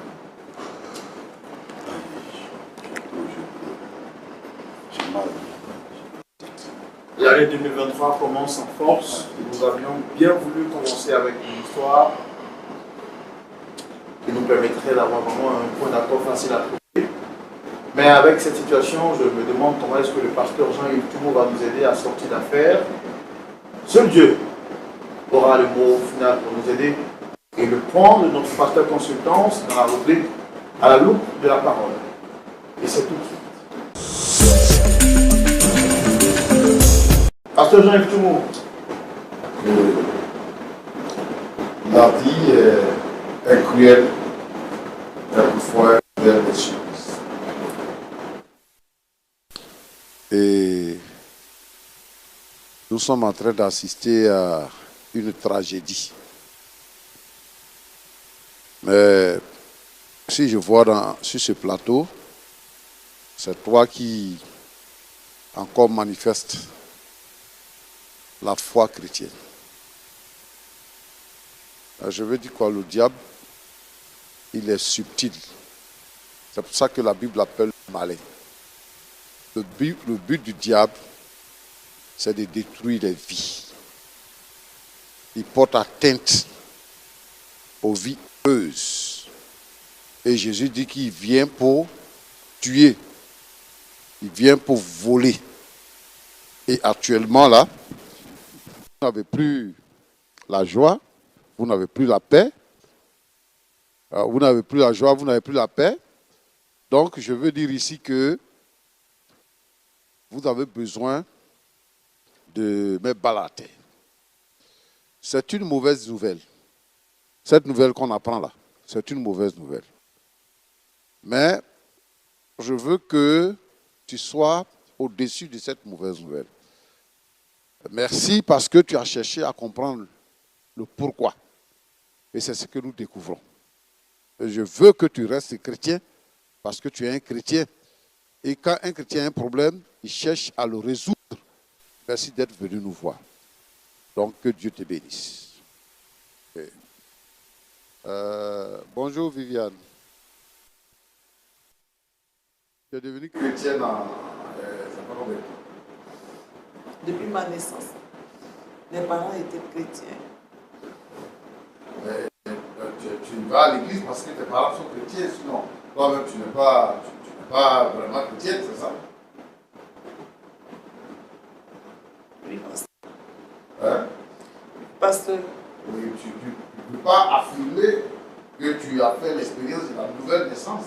L'année 2023 commence en force. Nous avions bien voulu commencer avec une histoire qui nous permettrait d'avoir vraiment un point d'accord facile à trouver. Mais avec cette situation, je me demande comment est-ce que le pasteur Jean-Yves Tumo va nous aider à sortir d'affaires. Seul Dieu aura le mot final pour nous aider. Et le point de notre pasteur consultance dans la rubrique à la loupe de la parole. Et c'est tout de suite. Pasteur Jean-Yves Tumo. La vie est cruelle, quelquefois belle des choses. Et nous sommes en train d'assister à une tragédie. Mais si je vois sur ce plateau, c'est toi qui encore manifeste la foi chrétienne. Je veux dire quoi, le diable, il est subtil. C'est pour ça que la Bible l'appelle malin. Le but du diable, c'est de détruire les vies. Il porte atteinte aux vies heureuses. Et Jésus dit qu'il vient pour tuer. Il vient pour voler. Et actuellement, là, vous n'avez plus la joie, vous n'avez plus la paix. Vous n'avez plus la joie, vous n'avez plus la paix. Donc, je veux dire ici que vous avez besoin de mettre balle à terre. C'est une mauvaise nouvelle. Cette nouvelle qu'on apprend là, c'est une mauvaise nouvelle. Mais je veux que tu sois au-dessus de cette mauvaise nouvelle. Merci parce que tu as cherché à comprendre le pourquoi. Et c'est ce que nous découvrons. Et je veux que tu restes chrétien parce que tu es un chrétien. Et quand un chrétien a un problème, il cherche à le résoudre. Merci d'être venu nous voir. Donc, que Dieu te bénisse. Okay. Bonjour Viviane. Tu es devenue chrétienne Depuis ma naissance, mes parents étaient chrétiens. Tu vas à l'église parce que tes parents sont chrétiens, sinon toi-même tu n'es pas vraiment chrétienne, c'est ça? Oui, pasteur. Hein? Pasteur. Oui, tu ne peux pas affirmer que tu as fait l'expérience de la nouvelle naissance.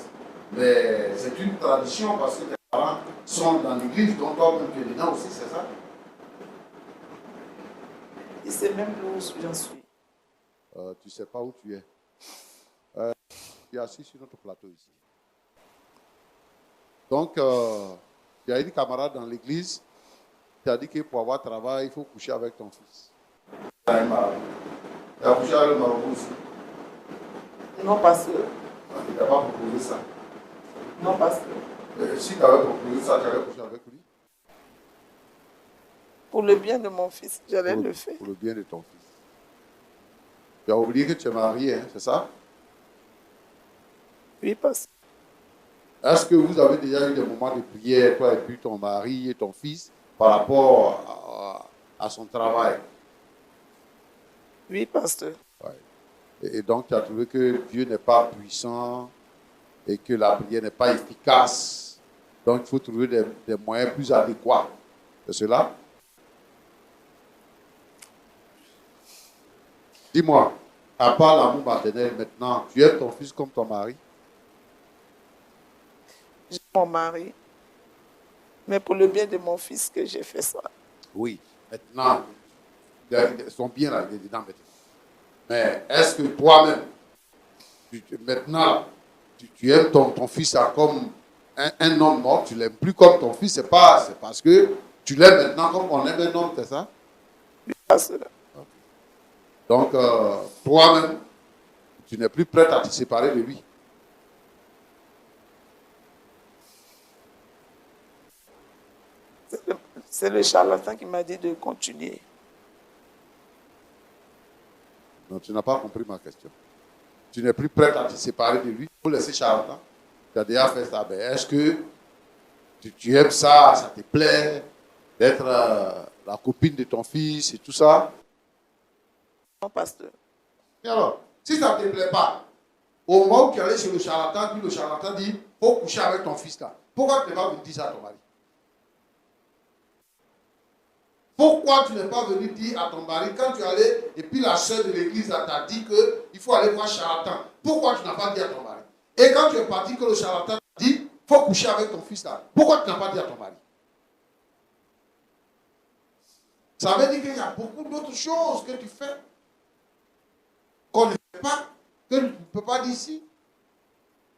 Mais c'est une tradition parce que tes parents sont dans l'église, donc toi-même tu es dedans aussi, c'est ça? Et c'est même là où j'en suis. Tu ne sais pas où tu es. Tu es assis sur notre plateau ici. Donc, il y a une camarade dans l'église qui a dit que pour avoir travail, il faut coucher avec ton fils. Tu as couché avec le marabout aussi? Non, pasteur. Il n'a pas proposé ça. Non, pasteur. Si tu avais proposé ça, tu allais coucher avec lui? Pour le bien de mon fils, j'allais le faire. Pour le bien de ton fils. Tu as oublié que tu es marié, hein, c'est ça? Oui, pasteur. Est-ce que vous avez déjà eu des moments de prière, toi et puis ton mari et ton fils, par rapport à son travail? Oui, pasteur. Ouais. Et donc, tu as trouvé que Dieu n'est pas puissant et que la prière n'est pas efficace. Donc, il faut trouver des moyens plus adéquats. C'est cela? Dis-moi, à part l'amour maternel maintenant, tu aimes ton fils comme ton mari? J'ai mon mari. Mais pour le bien de mon fils que j'ai fait ça. Oui, maintenant, son bien là, il est dedans maintenant. Mais est-ce que toi-même, maintenant, tu aimes ton fils comme un homme mort, tu ne l'aimes plus comme ton fils, c'est parce que tu l'aimes maintenant comme on aime un homme, c'est ça? Oui, pasteur. Donc, toi-même, tu n'es plus prête à te séparer de lui. C'est le charlatan qui m'a dit de continuer. Non, tu n'as pas compris ma question. Tu n'es plus prête à te séparer de lui pour laisser charlatan. Tu as déjà fait ça. Mais est-ce que tu aimes ça, ça te plaît d'être la copine de ton fils et tout ça? Non, pasteur. Et alors, si ça ne te plaît pas, au moment où tu allais chez le charlatan, puis le charlatan dit, il faut coucher avec ton fils là. Pourquoi tu n'es pas venu dire ça à ton mari? Pourquoi tu n'es pas venu dire à ton mari, quand tu allais, et puis la soeur de l'église t'a dit qu'il faut aller voir charlatan. Pourquoi tu n'as pas dit à ton mari? Et quand tu es parti, que le charlatan t'a dit, il faut coucher avec ton fils là. Pourquoi tu n'as pas dit à ton mari? Ça veut dire qu'il y a beaucoup d'autres choses que tu fais qu'on ne fait pas, que tu ne peux pas dire ici.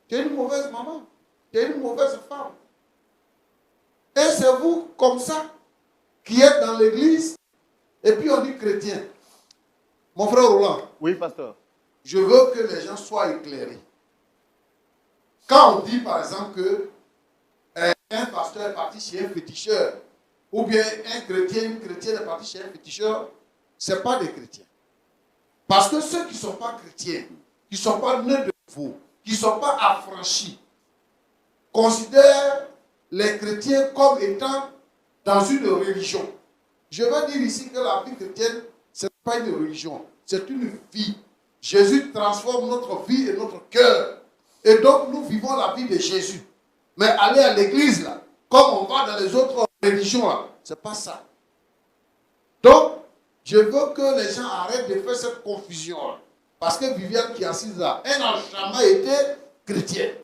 Tu es une mauvaise maman. Tu es une mauvaise femme. Et c'est vous, comme ça, qui êtes dans l'église, et puis on dit chrétien. Mon frère Roland. Oui, pasteur. je veux que les gens soient éclairés. Quand on dit par exemple que un pasteur est parti chez un féticheur, ou bien un chrétien, une chrétienne est partie chez un féticheur, ce n'est pas des chrétiens. Parce que ceux qui ne sont pas chrétiens, qui ne sont pas nés de nouveau, qui ne sont pas affranchis, considèrent les chrétiens comme étant dans une religion. Je veux dire ici que la vie chrétienne, ce n'est pas une religion, c'est une vie. Jésus transforme notre vie et notre cœur. Et donc nous vivons la vie de Jésus. Mais aller à l'église, là, comme on va dans les autres religions, là, ce n'est pas ça. Donc, je veux que les gens arrêtent de faire cette confusion. Parce que Viviane qui est assise là, elle n'a jamais été chrétienne.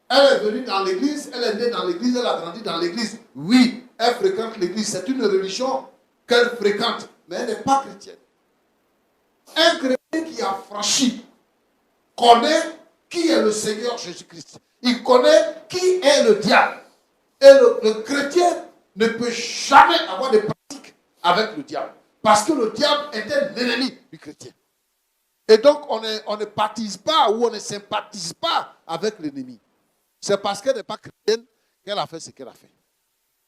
Elle est venue dans l'église, elle est née dans l'église, elle a grandi dans l'église. Oui, elle fréquente l'église, c'est une religion qu'elle fréquente, mais elle n'est pas chrétienne. Un chrétien qui a franchi connaît qui est le Seigneur Jésus-Christ. Il connaît qui est le diable. Et le chrétien ne peut jamais avoir de pratique avec le diable. Parce que le diable est un ennemi du chrétien. Et donc, on ne baptise pas ou on ne sympathise pas avec l'ennemi. C'est parce qu'elle n'est pas chrétienne qu'elle a fait ce qu'elle a fait.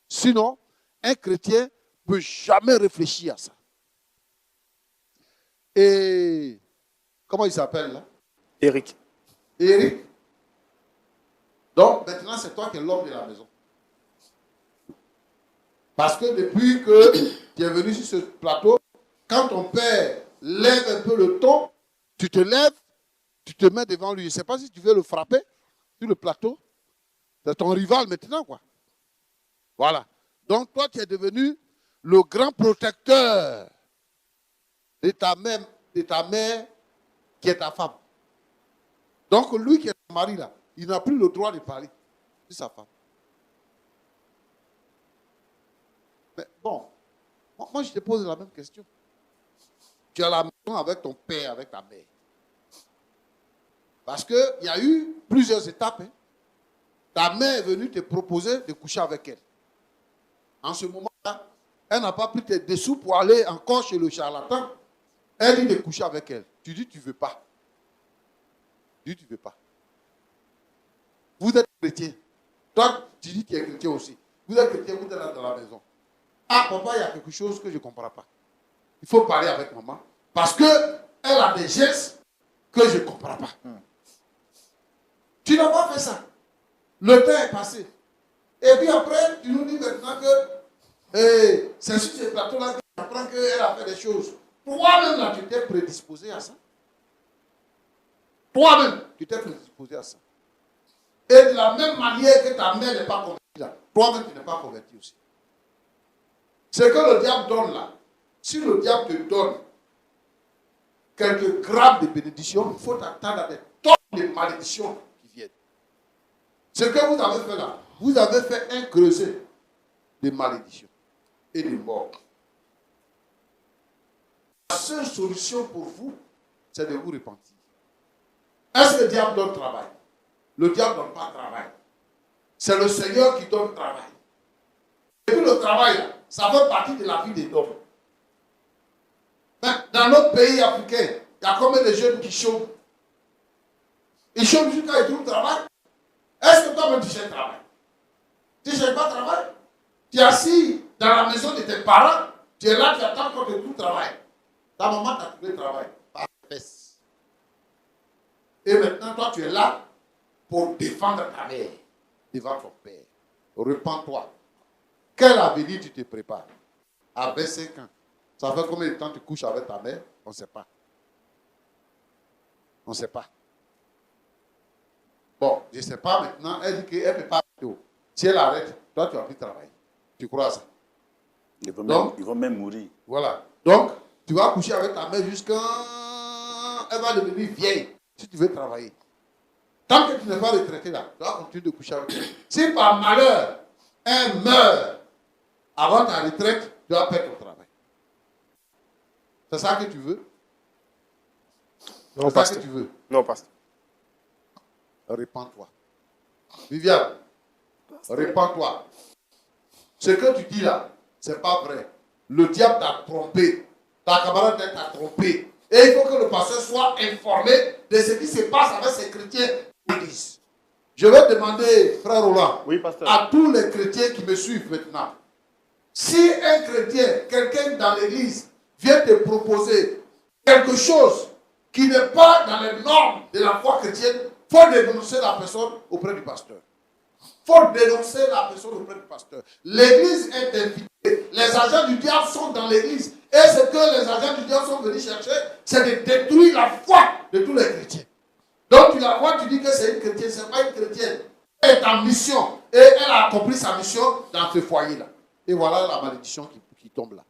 Sinon, un chrétien ne peut jamais réfléchir à ça. Et comment il s'appelle là? Eric. Eric. Donc, maintenant, c'est toi qui es l'homme de la maison. Parce que depuis que tu es venu sur ce plateau, quand ton père lève un peu le ton, tu te lèves, tu te mets devant lui. Je ne sais pas si tu veux le frapper sur le plateau. C'est ton rival maintenant, quoi. Voilà. Donc, toi, tu es devenu le grand protecteur de ta mère qui est ta femme. Donc, lui qui est ton mari, là, il n'a plus le droit de parler. C'est sa femme. Mais bon, moi, je te pose la même question. Tu es à la maison avec ton père, avec ta mère. Parce qu'il y a eu plusieurs étapes. Hein. Ta mère est venue te proposer de coucher avec elle. En ce moment-là, elle n'a pas pris tes dessous pour aller encore chez le charlatan. Elle dit de coucher avec elle. Tu dis tu ne veux pas. Tu dis tu ne veux pas. Vous êtes chrétien. Toi, tu dis que tu es chrétien aussi. Vous êtes chrétien, vous êtes là dans la maison. Ah, papa, il y a quelque chose que je ne comprends pas. Il faut parler avec maman. Parce qu'elle a des gestes que je ne comprends pas. Tu n'as pas fait ça. Le temps est passé. Et puis après, tu nous dis maintenant que c'est sur ce plateau-là que tu apprends qu'elle a fait des choses. Toi-même, là, tu t'es prédisposé à ça. Toi-même, tu t'es prédisposé à ça. Et de la même manière que ta mère n'est pas convertie là, toi-même, tu n'es pas converti aussi. Ce que le diable donne là, si le diable te donne quelques grammes de bénédictions, il faut t'attendre à des tonnes de malédictions qui viennent. Ce que vous avez fait là, vous avez fait un creuset de malédictions et de morts. La seule solution pour vous, c'est de vous repentir. Est-ce que le diable donne travail? Le diable ne donne pas travail. C'est le Seigneur qui donne travail. Et puis le travail, là, ça fait partie de la vie des hommes. Dans notre pays africain, il y a combien de jeunes qui chôment? Ils chôment jusqu'à ils trouvent travail. Est-ce que toi-même tu cherches travail? Tu ne cherches pas travail? Tu es assis dans la maison de tes parents, tu es là, tu attends qu'on te trouve travail. Ta maman t'a trouvé travail par la fesse. Et maintenant, toi, tu es là pour défendre ta mère devant ton père. Repends-toi. Quel avenir tu te prépares? À 25 ans. Ça fait combien de temps tu couches avec ta mère? On ne sait pas. On ne sait pas. Bon, je ne sais pas maintenant. Elle dit qu'elle ne peut pas arrêter. Si elle arrête, toi, tu vas plus travailler. Tu crois ça? Ils vont même mourir. Voilà. Donc, tu vas coucher avec ta mère jusqu'à... Elle va devenir vieille si tu veux travailler. Tant que tu n'es pas retraité là, tu vas continuer de coucher avec elle. Si par malheur, elle meurt avant ta retraite, tu vas perdre ton travail. C'est ça que tu veux? Non, c'est ça que tu veux? Non, pasteur. Répands-toi. Viviane, répands-toi. Ce que tu dis là, ce n'est pas vrai. Le diable t'a trompé. Ta camarade t'a trompé. Et il faut que le pasteur soit informé de ce qui se passe avec ces chrétiens dans l'église. Je vais demander, frère Roland, Oui, pasteur. à tous les chrétiens qui me suivent maintenant, si un chrétien, quelqu'un dans l'église, vient te proposer quelque chose qui n'est pas dans les normes de la foi chrétienne, il faut dénoncer la personne auprès du pasteur. Il faut dénoncer la personne auprès du pasteur. L'église est invitée. Les agents du diable sont dans l'église. Et ce que les agents du diable sont venus chercher, c'est de détruire la foi de tous les chrétiens. Donc tu la vois, tu dis que c'est une chrétienne, ce n'est pas une chrétienne. Elle est en mission. Et elle a accompli sa mission dans ce foyer-là. Et voilà la malédiction qui tombe là.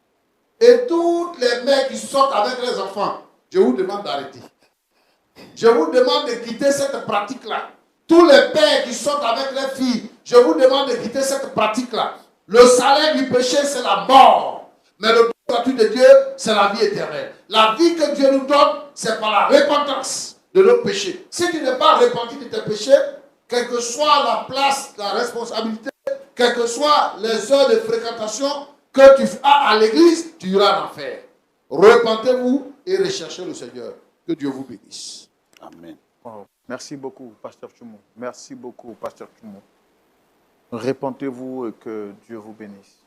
Et toutes les mères qui sortent avec les enfants, je vous demande d'arrêter. Je vous demande de quitter cette pratique-là. Tous les pères qui sortent avec les filles, je vous demande de quitter cette pratique-là. Le salaire du péché, c'est la mort. Mais le don gratuit de Dieu, c'est la vie éternelle. La vie que Dieu nous donne, c'est par la repentance de nos péchés. Si tu n'es pas repenti de tes péchés, quelle que soit la place, la responsabilité, quelles que soient les heures de fréquentation que tu as à l'église, tu iras en enfer. Repentez-vous et recherchez le Seigneur. Que Dieu vous bénisse. Amen. Wow. Merci beaucoup, pasteur Tchoumou. Merci beaucoup, pasteur Tchoumou. Repentez-vous et que Dieu vous bénisse.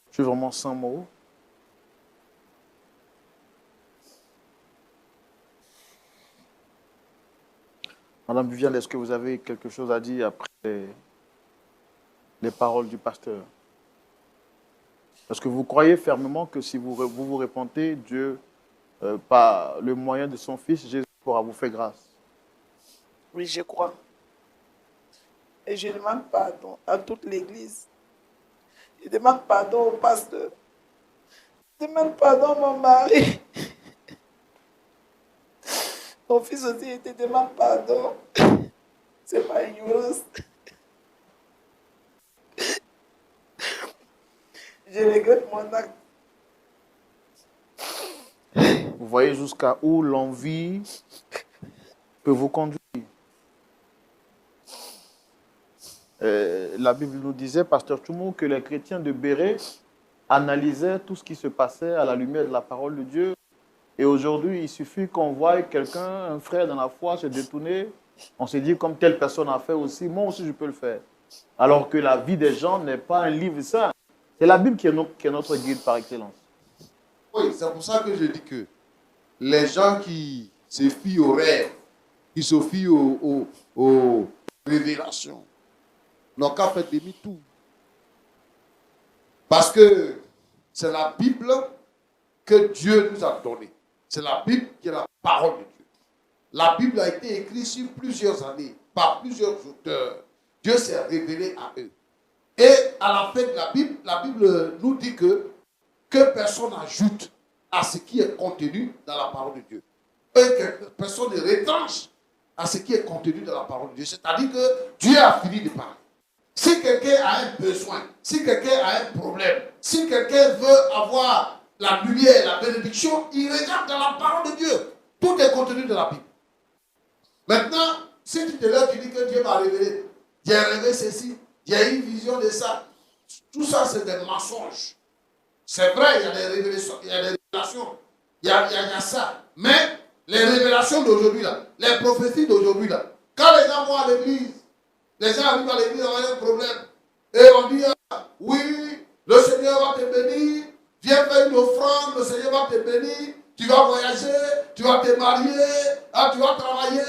Je suis vraiment sans mots. Madame Viviane, est-ce que vous avez quelque chose à dire après les paroles du pasteur? Est-ce que vous croyez fermement que si vous repentez, Dieu, par le moyen de son Fils, Jésus pourra vous faire grâce? Oui, je crois. Et je demande pardon à toute l'Église. Je demande pardon au pasteur. Je demande pardon à mon mari. Mon fils aussi, il te demande pardon. C'est pas ignorance. Je regrette mon acte. Vous voyez jusqu'à où l'envie peut vous conduire. La Bible nous disait, pasteur Tchoumou, que les chrétiens de Béret analysaient tout ce qui se passait à la lumière de la parole de Dieu. Et aujourd'hui, il suffit qu'on voie quelqu'un, un frère dans la foi, se détourner. On se dit, comme telle personne a fait aussi, moi aussi je peux le faire. Alors que la vie des gens n'est pas un livre saint. C'est la Bible qui est notre guide par excellence. Oui, c'est pour ça que je dis que les gens qui se fient aux rêves, qui se fient aux révélations, n'ont qu'à faire demi-tour. Parce que c'est la Bible que Dieu nous a donnée. C'est la Bible qui est la parole de Dieu. La Bible a été écrite sur plusieurs années, par plusieurs auteurs. Dieu s'est révélé à eux. Et à la fin de la Bible nous dit que personne n'ajoute à ce qui est contenu dans la parole de Dieu. Et que personne ne retranche à ce qui est contenu dans la parole de Dieu. C'est-à-dire que Dieu a fini de parler. Si quelqu'un a un besoin, si quelqu'un a un problème, si quelqu'un veut avoir la lumière, la bénédiction, il regarde dans la parole de Dieu. Tout est contenu dans la Bible. Maintenant, si tu te lèves, tu dis que Dieu m'a révélé. J'ai rêvé ceci, j'ai eu une vision de ça. Tout ça, c'est des mensonges. C'est vrai, il y a des révélations, il y a ça. Mais les révélations d'aujourd'hui, là, les prophéties d'aujourd'hui, là, quand les gens vont à l'église, les gens arrivent à l'église avec un problème. Et on dit, oui, le Seigneur va te bénir, viens faire une offrande, le Seigneur va te bénir, tu vas voyager, tu vas te marier, tu vas travailler.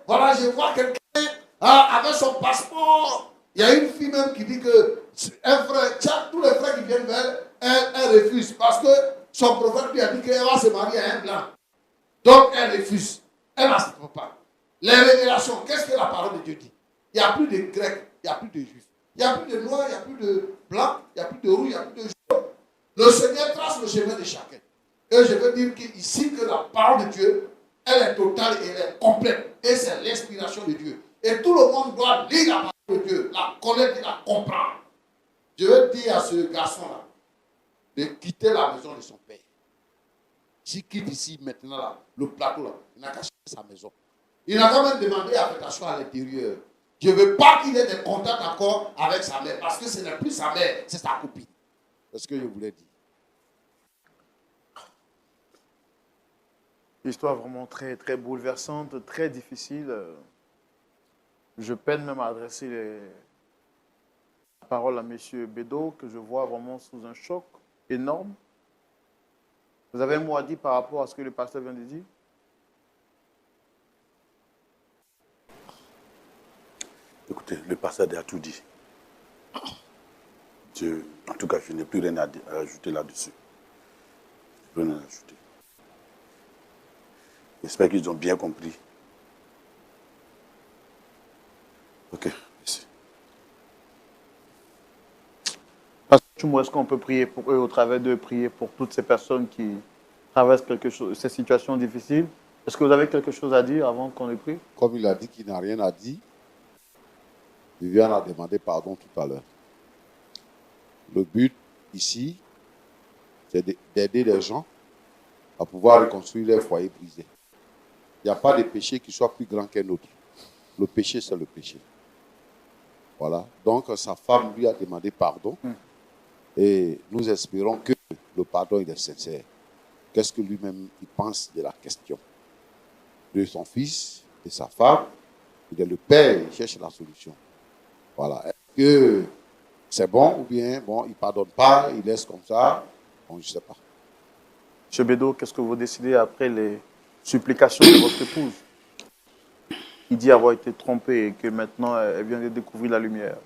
Voilà, je vois quelqu'un avec son passeport. Il y a une fille même qui dit que un frère, tous les frères qui viennent vers elle refuse. Parce que son prophète lui a dit qu'elle va se marier à un blanc. Donc elle refuse. Elle n'accepte pas. Les révélations, qu'est-ce que la parole de Dieu dit? Il n'y a plus de Grecs, il n'y a plus de Juifs. Il n'y a plus de Noirs, il n'y a plus de Blancs, il n'y a plus de Rouges, il n'y a plus de Jaune. Le Seigneur trace le chemin de chacun. Et je veux dire ici que la parole de Dieu, elle est totale et elle est complète. Et c'est l'inspiration de Dieu. Et tout le monde doit lire la parole de Dieu, la connaître et la comprendre. Je veux dire à ce garçon-là de quitter la maison de son père. S'il quitte ici maintenant, là, le plateau, là, il n'a qu'à chercher sa maison. Il n'a quand même demandé affectation à l'intérieur. Je ne veux pas qu'il ait des contacts encore avec sa mère, parce que ce n'est plus sa mère, c'est sa copine. C'est ce que je voulais dire. Histoire vraiment très, très bouleversante, très difficile. Je peine même à adresser la parole à M. Bédo, que je vois vraiment sous un choc énorme. Vous avez un mot à dire par rapport à ce que le pasteur vient de dire? Écoutez, le pasteur a tout dit. En tout cas, je n'ai plus rien à ajouter là-dessus. Je n'ai plus rien à ajouter. J'espère qu'ils ont bien compris. Ok, merci. Pasteur, est-ce qu'on peut prier pour eux au travers d'eux, prier pour toutes ces personnes qui traversent ces situations difficiles? Est-ce que vous avez quelque chose à dire avant qu'on les prie? Comme il a dit qu'il n'a rien à dire, Viviane a demandé pardon tout à l'heure. Le but ici, c'est d'aider les gens à pouvoir reconstruire les foyers brisés. Il n'y a pas de péché qui soit plus grand qu'un autre. Le péché, c'est le péché. Voilà. Donc, sa femme lui a demandé pardon. Et nous espérons que le pardon, il est sincère. Qu'est-ce que lui-même il pense de la question de son fils, de sa femme? Il est le père, il cherche la solution. Voilà. Est-ce que c'est bon ou bien, bon, il ne pardonne pas, il laisse comme ça? Bon, je ne sais pas. M. Bédo, qu'est-ce que vous décidez après les supplications de votre épouse? Il dit avoir été trompée et que maintenant elle vient de découvrir la lumière.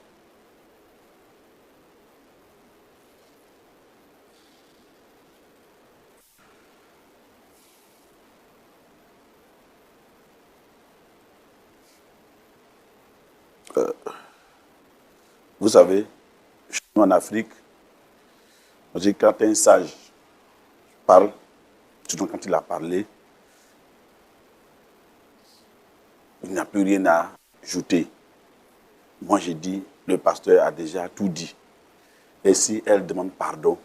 Vous savez, je suis en Afrique. On dit quand un sage parle, surtout quand il a parlé, il n'y a plus rien à ajouter. Moi, j'ai dit, le pasteur a déjà tout dit. Et si elle demande pardon,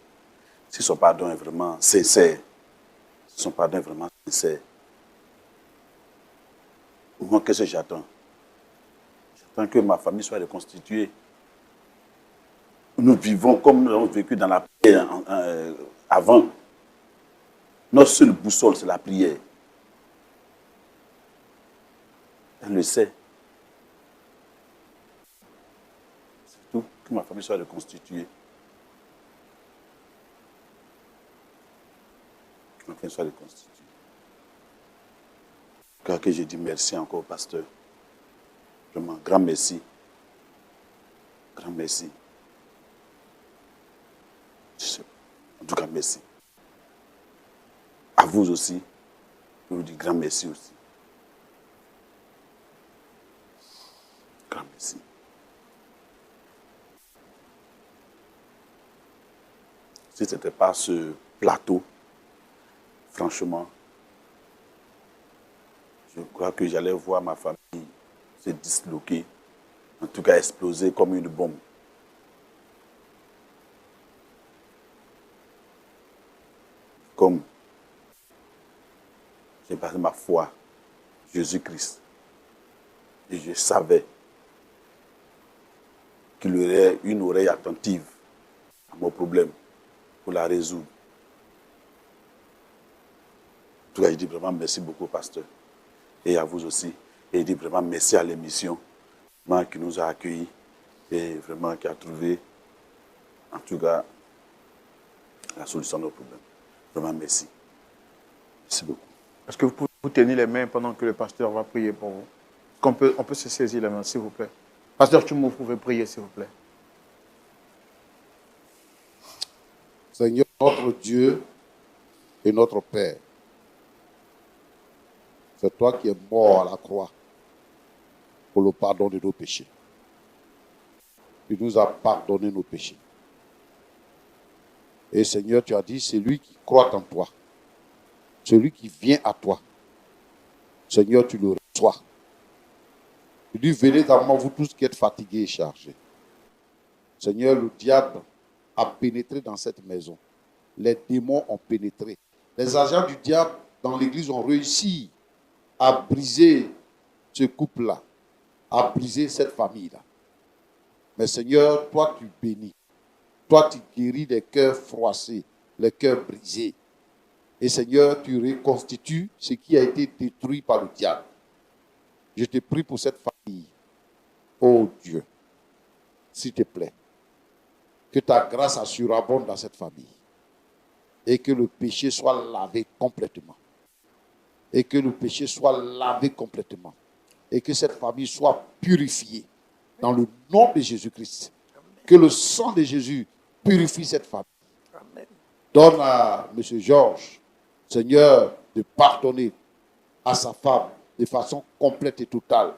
si son pardon est vraiment sincère, si son pardon est vraiment sincère, moi, qu'est-ce que j'attends? J'attends que ma famille soit reconstituée. Nous vivons comme nous avons vécu dans la prière avant. Notre seule boussole, c'est la prière. Elle le sait. C'est tout, que ma famille soit reconstituée. Que ma famille soit reconstituée. Car que j'ai dit merci encore au pasteur. Vraiment, grand merci. Grand merci. En tout cas, merci. À vous aussi, je vous dis grand merci aussi. Grand merci. Si ce n'était pas ce plateau, franchement, je crois que j'allais voir ma famille se disloquer, en tout cas exploser comme une bombe. Comme j'ai passé ma foi, Jésus-Christ, et je savais qu'il y aurait une oreille attentive à mon problème pour la résoudre. En tout cas, je dis vraiment merci beaucoup, pasteur, et à vous aussi. Et je dis vraiment merci à l'émission qui nous a accueillis et vraiment qui a trouvé, en tout cas, la solution à nos problèmes. Vraiment merci. Merci beaucoup. Est-ce que vous pouvez vous tenir les mains pendant que le pasteur va prier pour vous? On peut se saisir les mains, s'il vous plaît. Pasteur Tchoumou, vous pouvez prier, s'il vous plaît. Seigneur, notre Dieu et notre Père, c'est toi qui es mort à la croix pour le pardon de nos péchés. Tu nous as pardonné nos péchés. Et Seigneur, tu as dit, celui qui croit en toi, celui qui vient à toi, Seigneur, tu le reçois. Tu dis, venez à moi, vous tous qui êtes fatigués et chargés. Seigneur, le diable a pénétré dans cette maison. Les démons ont pénétré. Les agents du diable dans l'église ont réussi à briser ce couple-là, à briser cette famille-là. Mais Seigneur, toi tu bénis. Toi tu guéris les cœurs froissés, les cœurs brisés. Et Seigneur, tu reconstitues ce qui a été détruit par le diable. Je te prie pour cette famille. Oh Dieu, s'il te plaît, que ta grâce surabonde dans cette famille et que le péché soit lavé complètement. Et que le péché soit lavé complètement. Et que cette famille soit purifiée dans le nom de Jésus-Christ. Que le sang de Jésus purifie cette famille. Donne à M. Georges, Seigneur, de pardonner à sa femme de façon complète et totale,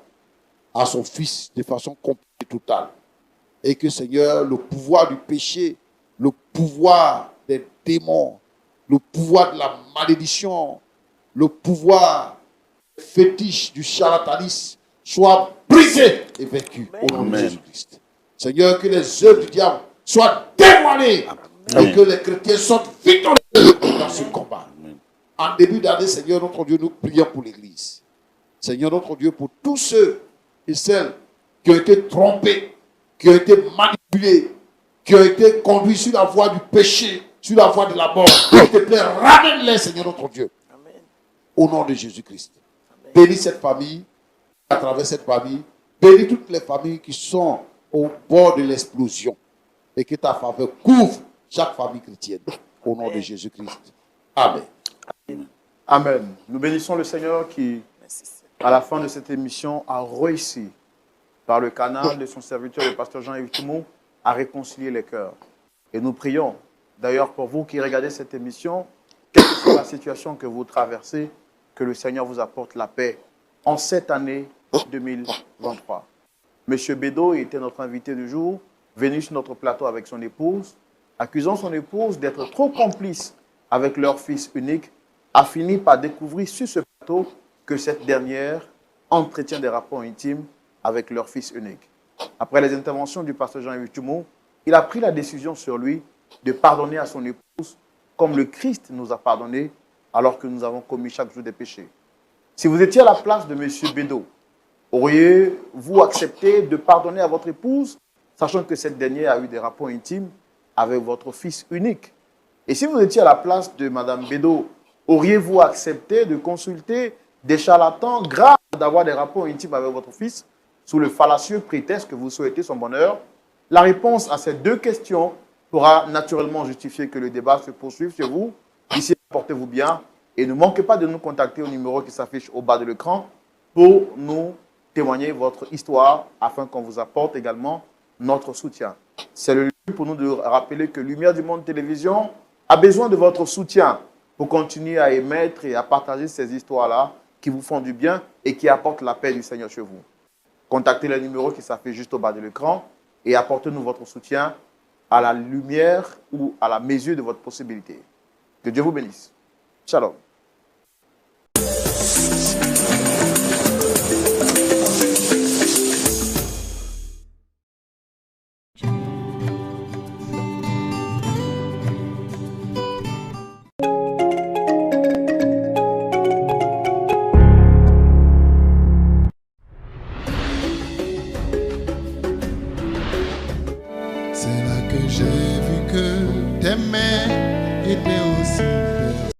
à son fils de façon complète et totale. Et que, Seigneur, le pouvoir du péché, le pouvoir des démons, le pouvoir de la malédiction, le pouvoir fétiche du charlatanisme soit brisé et vaincu au nom de Jésus-Christ. Seigneur, que les œuvres du diable soient dévoilées et que les chrétiens sortent victorieux dans ce combat. En début d'année, Seigneur notre Dieu, nous prions pour l'Église. Seigneur notre Dieu, pour tous ceux et celles qui ont été trompés, qui ont été manipulés, qui ont été conduits sur la voie du péché, sur la voie de la mort. S'il te plaît, ramène-les, Seigneur notre Dieu. Amen. Au nom de Jésus-Christ. Bénis cette famille, à travers cette famille. Bénis toutes les familles qui sont au bord de l'explosion. Et que ta faveur couvre chaque famille chrétienne. Au nom de Jésus-Christ. Amen. Amen. Nous bénissons le Seigneur qui, à la fin de cette émission, a réussi, par le canal de son serviteur, le pasteur Jean-Yves Toumou, à réconcilier les cœurs. Et nous prions, d'ailleurs, pour vous qui regardez cette émission, quelle que soit la situation que vous traversez, que le Seigneur vous apporte la paix en cette année 2023. Monsieur Bédo était notre invité du jour, venu sur notre plateau avec son épouse, accusant son épouse d'être trop complice avec leur fils unique, a fini par découvrir sur ce plateau que cette dernière entretient des rapports intimes avec leur fils unique. Après les interventions du pasteur Jean-Yves Toumou, il a pris la décision sur lui de pardonner à son épouse comme le Christ nous a pardonné alors que nous avons commis chaque jour des péchés. Si vous étiez à la place de M. Bédo, auriez-vous accepté de pardonner à votre épouse, sachant que cette dernière a eu des rapports intimes avec votre fils unique? Et si vous étiez à la place de Mme Bédo, auriez-vous accepté de consulter des charlatans graves d'avoir des rapports intimes avec votre fils sous le fallacieux prétexte que vous souhaitez son bonheur? La réponse à ces deux questions pourra naturellement justifier que le débat se poursuive chez vous. Ici, portez-vous bien et ne manquez pas de nous contacter au numéro qui s'affiche au bas de l'écran pour nous témoigner votre histoire afin qu'on vous apporte également notre soutien. C'est le lieu pour nous de rappeler que Lumière du Monde Télévision a besoin de votre soutien pour continuer à émettre et à partager ces histoires-là qui vous font du bien et qui apportent la paix du Seigneur chez vous. Contactez le numéro qui s'affiche juste au bas de l'écran et apportez-nous votre soutien à la lumière ou à la mesure de votre possibilité. Que Dieu vous bénisse. Shalom.